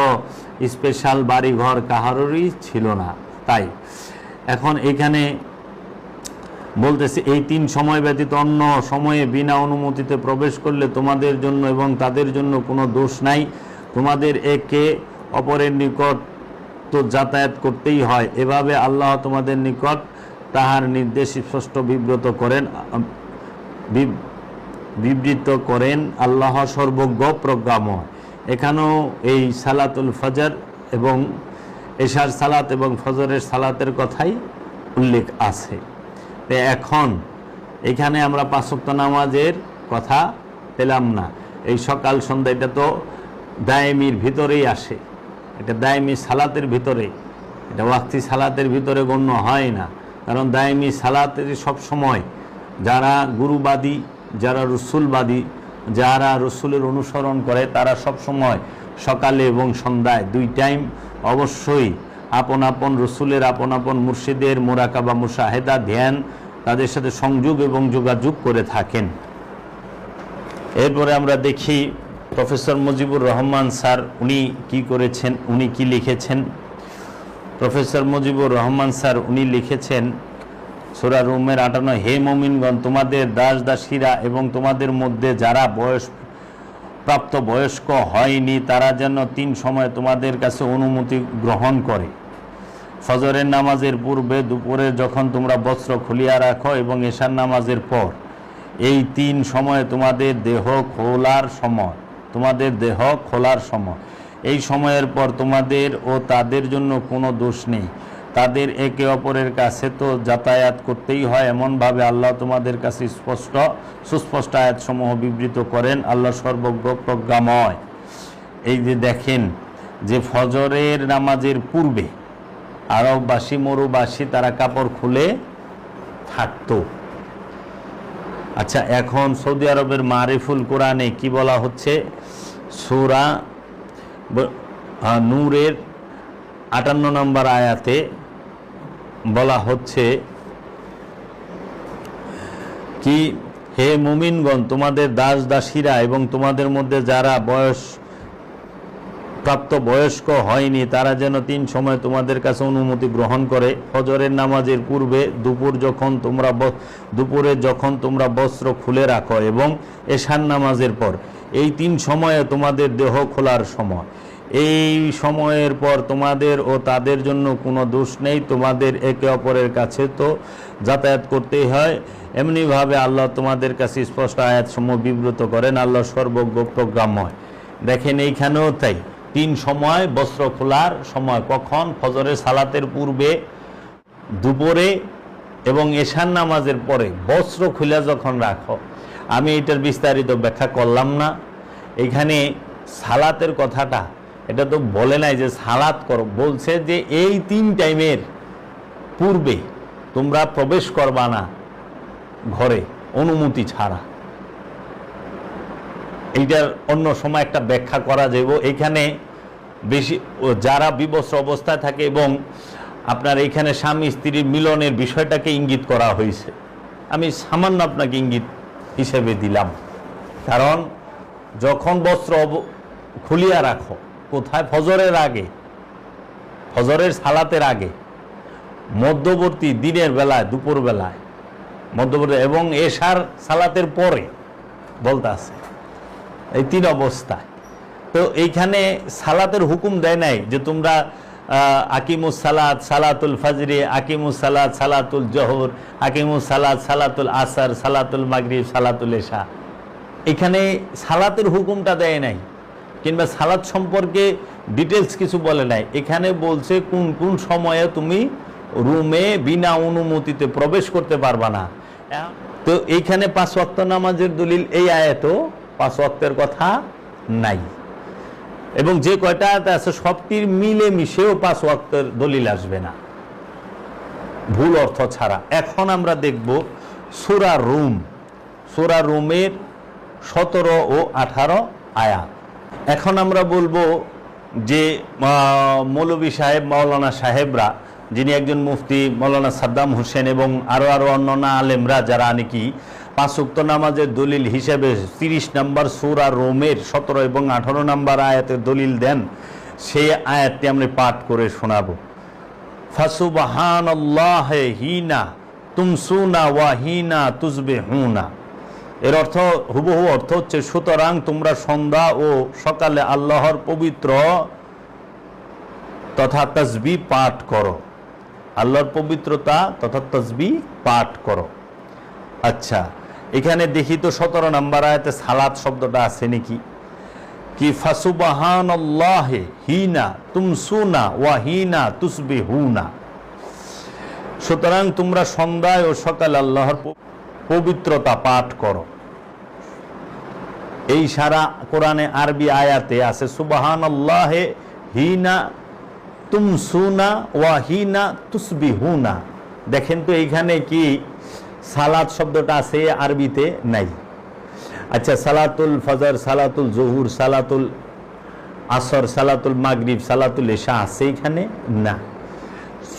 স্পেশাল বাড়িঘর কাহারই ছিল না। তাই এখন এখানে বলতেছে এই 3 সময় ব্যতীত অন্য সময়ে বিনা অনুমতিতে প্রবেশ করলে তোমাদের জন্য এবং তাদের জন্য কোনো দোষ নাই। তোমাদের একে অপরের নিকট তো যাতায়াত করতেই হয়। এভাবে আল্লাহ তোমাদের নিকট তাহার নির্দেশ স্পষ্ট বিবৃত করেন। আল্লাহ সর্বজ্ঞ প্রজ্ঞাময়। এখানেও এই সালাতুল ফজর এবং এশার সালাত এবং ফজরের সালাতের কথাই উল্লেখ আছে। তো এখন এখানে আমরা 5 ওয়াক্ত নামাজের কথা পেলাম না। এই সকাল সন্ধ্যা এটা তো দায়েমির ভিতরেই আসে, এটা দায়েমি সালাতের ভিতরে, এটা ওয়াক্তি সালাতের ভিতরে গণ্য হয় না। কারণ দায়েমি সালাতের সব সময় যারা গুরুবাদী, যারা রসুলবাদী, যারা রসুলের অনুসরণ করে তারা সব সময় সকালে এবং সন্ধ্যায় 2 টাইম অবশ্যই আপন আপন রসুলের, আপন আপন মুর্শিদের মোরাকাবা, মুশাহেদা, ধ্যান তাদের সাথে সংযোগ এবং যোগাযোগ করে থাকেন। এরপরে আমরা দেখি প্রফেসর মুজিবুর রহমান স্যার উনি কি করেছেন, উনি কি লিখেছেন। প্রফেসর মুজিবুর রহমান স্যার উনি লিখেছেন সূরা রুমের 58, হে মুমিনগণ, তোমাদের দাস দাসীরা এবং তোমাদের মধ্যে যারা প্রাপ্তবয়স্ক হয়নি তারা যেন 3 সময় তোমাদের কাছে অনুমতি গ্রহণ করে। ফজরের নামাজের পূর্বে, দুপুরে যখন তোমরা বস্ত্র খুলিয়া রাখো এবং এশার নামাজের পর। এই 3 সময়ে তোমাদের দেহ খোলার সময়। এই সময়ের পর তোমাদের ও তাদের জন্য কোনো দোষ নেই। তাদের একে অপরের কাছে তো যাতায়াত করতেই হয়, এমনভাবে আল্লাহ তোমাদের কাছে সুস্পষ্ট আয়াতসমূহ বিবৃত করেন। আল্লাহ সর্বজ্ঞ প্রজ্ঞাময়। এই যে দেখেন যে ফজরের নামাজের পূর্বে আরববাসী, মরুবাসী তারা কাপড় খুলে থাকতো। আচ্ছা, এখন সৌদি আরবের মারিফুল কোরআনে কি বলা হচ্ছে? সূরা নূরের 58 নম্বর আয়াতে বলা হচ্ছে কি, হে মুমিনগণ, তোমাদের দাস দাসীরা এবং তোমাদের মধ্যে যারা প্রাপ্তবয়স্ক হয়নি তারা যেন 3 সময় তোমাদের কাছে অনুমতি গ্রহণ করে। ফজরের নামাজের পূর্বে, দুপুরে যখন তোমরা বস্ত্র খুলে রাখো এবং এশার নামাজের পর। এই 3 সময়ে তোমাদের দেহ খোলার সময়। এই সময়ের পর তোমাদের ও তাদের জন্য কোনো দোষ নেই। তোমাদের একে অপরের কাছে তো যাতায়াত করতেই হয়, এমনিভাবে আল্লাহ তোমাদের কাছে স্পষ্ট আয়াতসমূহ বিবৃত করেন। আল্লাহ সর্বজ্ঞ প্রজ্ঞাময়। দেখেন এইখানেও তাই 3 সময় বস্ত্র খোলার সময়। কখন? ফজরের সালাতের পূর্বে, দুপুরে এবং এশার নামাজের পরে বস্ত্র খুলে যখন রাখো। আমি এটার বিস্তারিত ব্যাখ্যা করলাম না। এখানে সালাতের কথাটা এটা তো বলে নাই যে সালাত করো, বলছে যে এই 3 টাইমের পূর্বে তোমরা প্রবেশ করবা না ঘরে অনুমতি ছাড়া। এইটার অন্য সময় একটা ব্যাখ্যা করা যাবে। এখানে বেশি যারা বিবস্ত্র অবস্থায় থাকে এবং আপনার এইখানে স্বামী স্ত্রীর মিলনের বিষয়টাকে ইঙ্গিত করা হয়েছে। আমি সামান্য আপনাকে ইঙ্গিত হিসেবে দিলাম। কারণ যখন বস্ত্র খুলিয়া রাখো, কোথায়? ফজরের আগে, ফজরের সালাতের আগে, মধ্যবর্তী দিনের বেলায়, দুপুর বেলায়, মধ্যবর্তী এবং এশার সালাতের পরে বলতে আছে। এই 3 অবস্থায়। তো এইখানে সালাতের হুকুম দেয় নাই যে তোমরা আকিমুস সালাত সালাতুল ফজরে, আকিমুস সালাত সালাতুল জোহর, আকিমুস সালাত সালাতুল আসর, সালাতুল মাগরিব, সালাতুল এশা। এখানে সালাতের হুকুমটা দেয় নাই, কিংবা সালাত সম্পর্কে ডিটেলস কিছু বলে নাই। এখানে বলছে কোন কোন সময়ে তুমি রুমে বিনা অনুমতিতে প্রবেশ করতে পারবা না। তো এইখানে 5 ওয়াক্ত নামাজের দলিল এই আয়াতেও 5 ওয়াক্তের কথা নাই, এবং যে কয়টা আয়াত আছে সবটির মিলে মিশেও 5 ওয়াক্তের দলিল আসবে না, ভুল অর্থ ছাড়া। এখন আমরা দেখব সূরা রুম। সূরা রুমের 17 ও 18 আয়াত। এখন আমরা বলবো যে মৌলভী সাহেব, মাওলানা সাহেবরা, যিনি একজন মুফতি মৌলানা সাদ্দাম হোসেন এবং আরও অন্যান্য আলেমরা যারা নাকি 5 ওয়াক্ত নামাজের দলিল হিসেবে 30 নম্বর সূরা রোমের 17 এবং 18 নম্বর আয়াতের দলিল দেন, সেই আয়াতটি আমরা পাঠ করে শোনাবো। ফাসুবহানাল্লাহি হিনা তুমসুনা ওয়া হিনা তুসবিহুনা। এর অর্থ, হুবহু অর্থ হচ্ছে, সুতরাং তোমরা সন্ধ্যা ও সকালে আল্লাহর পবিত্র তথা তাসবিহ পাঠ করো, আল্লাহর পবিত্রতা তথা তাসবিহ পাঠ করো। আচ্ছা, এখানে দেখি তো 17 নম্বর আয়াতে সালাত শব্দটা আছে নাকি? কি ফাসুবহানাল্লাহি হিনা তুমসুনা ওয়া হিনা তুসবিহুনা। সুতরাং তোমরা সন্ধ্যায় ও সকালে আল্লাহর পবিত্রতা পাঠ করো। এই সারা কোরআনে আরবি আয়াতে আছে সুবহানাল্লাহি হিনা তুমসুনা ওয়া হিনা তুসবিহুনা। দেখেন তো এইখানে কি সালাত শব্দটা আছে? আরবিতে নাই। আচ্ছা, সালাতুল ফজর, সালাতুল জোহর, সালাতুল আসর, সালাতুল মাগরিব, সালাতুল এশা আছে এখানে? না।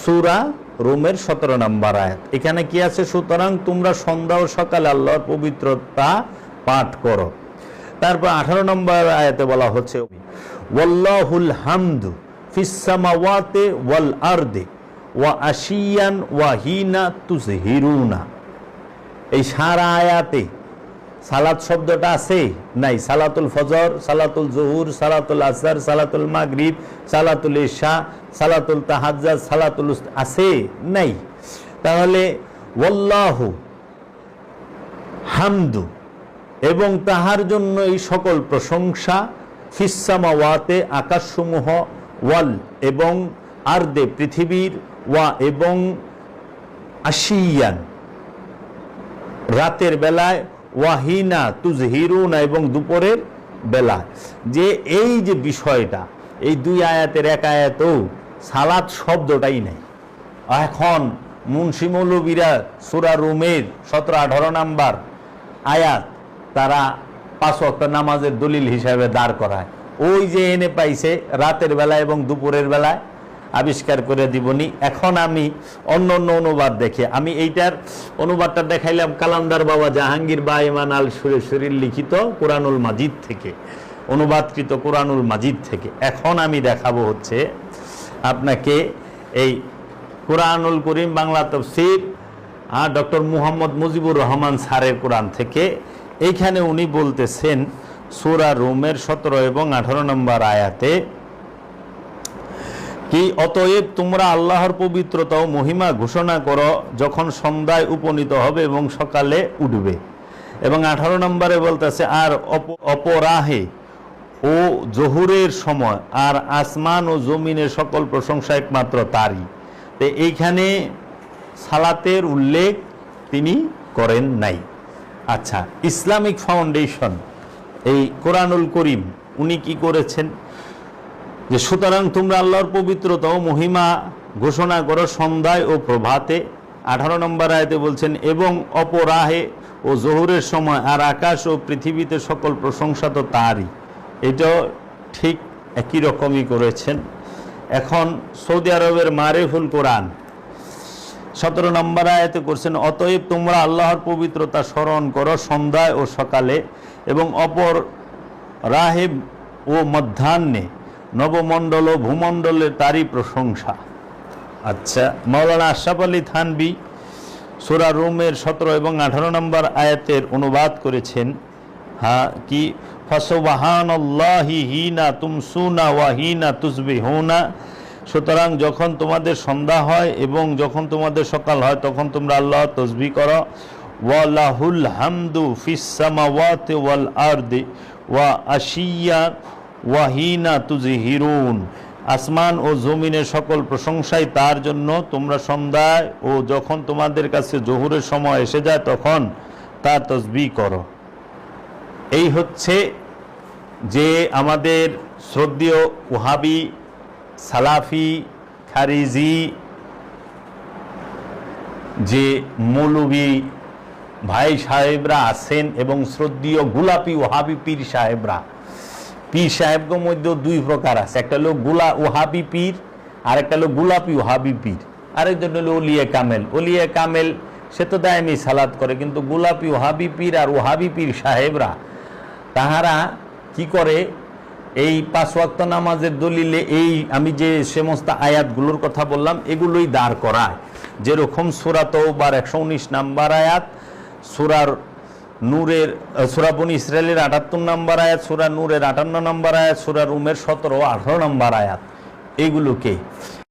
সূরা রোমের 17 নম্বর আয়াত, এখানে কি আছে? সুতরাং তোমরা সন্ধ্যা ও সকালে আল্লাহর পবিত্রতা পাঠ করো। তারপর 18 নম্বর আয়াতে বলা হচ্ছে ওয়াল্লাহুল হামদু ফিস সামাওয়াতি ওয়াল আরদি ওয়া আশিয়ান ওয়া হিনা তুজহিরুনা। এই সারা আয়াতে সালাত শব্দটা আছে? নাই। সালাতুল ফজর, সালাতুল জোহর, সালাতুল আসর, সালাতুল মাগরিব, সালাতুল ইশা, সালাতুল তাহাজ্জুদ, সালাতুল আছে? নাই। তাহলে ওয়াল্লাহু হামদু, এবং তাহার জন্য এই সকল প্রশংসা, ফিস সামাওয়াতে আকাশসমূহ, ওয়াল এবং আরদে পৃথিবীর, ওয়া এবং আশিয়ান রাতের বেলায়, ওয়াহিনা তুজহিরুনা এবং দুপুরের বেলা। যে এই যে বিষয়টা, এই 2 আয়াতের এক আয়াতেও সালাত শব্দটাই নাই। এখন মুন্সি মৌলবীরা সূরা রুমের 17-18 নাম্বার আয়াত তারা 5 ওয়াক্ত নামাজের দলিল হিসাবে দাঁড় করায়। ওই যে এনে পাইছে রাতের বেলা এবং দুপুরের বেলায়, আবিষ্কার করে দিবনি। এখন আমি অন্য অনুবাদ দেখে, আমি এইটার অনুবাদটা দেখাইলাম কালান্দার বাবা জাহাঙ্গীর বা ইমান আল সুরেশ্বরীর লিখিত কোরআনুল মাজিদ থেকে, অনুবাদকৃত কোরআনুল মাজিদ থেকে। এখন আমি দেখাবো হচ্ছে আপনাকে এই কোরআনুল করিম বাংলা তাফসীর ডক্টর মুহাম্মদ মুজিবুর রহমান স্যারের কোরআন থেকে। এইখানে উনি বলতেছেন সূরা রুমের 17 এবং 18 নম্বর আয়াতে কি, অতএব তোমরা আল্লাহর পবিত্রতা ও মহিমা ঘোষণা করো যখন সন্ধ্যায় উপনীত হবে এবং সকালে উঠবে। এবং 18 নম্বরে বলতেছে, আর অপরাহে ও জোহরের সময় আর আসমান ও জমিনের সকল প্রশংসা একমাত্র তারই। তো এইখানে সালাতের উল্লেখ তিনি করেন নাই। আচ্ছা, ইসলামিক ফাউন্ডেশন এই কোরআনুল করিম উনি কি করেছেন, যে সুতরাং তোমরা আল্লাহর পবিত্রতা ও মহিমা ঘোষণা করো সন্ধ্যায় ও প্রভাতে। 18 নম্বর আয়াতে বলছেন, এবং অপরাহে ও জোহরের সময় আর আকাশ ও পৃথিবীতে সকল প্রশংসা তো তারই। এটাও ঠিক একই রকমই করেছেন। এখন সৌদি আরবের মারিফুল কোরআন 17 নম্বর আয়াতে করছেন, অতএব তোমরা আল্লাহর পবিত্রতা স্মরণ করো সন্ধ্যায় ও সকালে, এবং অপর রাহেব ও মধ্যাহ্নে নবমণ্ডল ও ভূমণ্ডলের তারই প্রশংসা। আচ্ছা, মাওলানা আশরাফ আলী থানভী সূরা রুমের 17 এবং 18 নম্বর আয়াতের অনুবাদ করেছেন, কি ফাসুবহানাল্লাহি হিনা তুমসুনা ওয়া হিনা তুসবিহুনা। সুতরাং যখন তোমাদের সন্ধ্যা হয় এবং যখন তোমাদের সকাল হয় তখন তোমরা আল্লাহ তসবিহ করো। ওয়ালাহুল হামদু ফিস সামাওয়াতি ওয়াল আরদি ওয়া আশিয়া ওয়াহিনা তুজহিরুন। আসমান ও জমিনের সকল প্রশংসাই তার জন্য, তোমরা সন্ধ্যায় ও যখন তোমাদের কাছে জোহরের সময় এসে যায় তখন তার তসবিহ করো। এই হচ্ছে যে আমাদের শ্রদ্ধেয় ওহাবি, সালাফি, খারিজি যে মৌলবী ভাই সাহেবরা আছেন এবং শ্রদ্ধেয় গোলাপি ওহাবি পীর সাহেবরা, পীর সাহেবদের মধ্যে দুই প্রকার আছে, একটা লোক ওহাবি পীর আর একটা লোক গোলাপি ওহাবি পীর, আরেকজন হলো ওলিয়ে কামেল। ওলিয়ে কামেল সে তো দায়মি সালাত করে, কিন্তু গোলাপি ওহাবি পীর আর ওহাবি পীর সাহেবরা তাহারা কি করে, এই 5 ওয়াক্ত নামাজের দলিলে এই আমি যে সমস্ত আয়াতগুলোর কথা বললাম এগুলোই দাঁড় করায়। যেরকম সূরা তাওবার 119 নম্বর আয়াত, সূরা বনী ইসরাইলের 78 নম্বর আয়াত, সূরা নূরের 58 নম্বর আয়াত, সূরা রুমের 17 ও 18 নম্বর আয়াত, এগুলোকে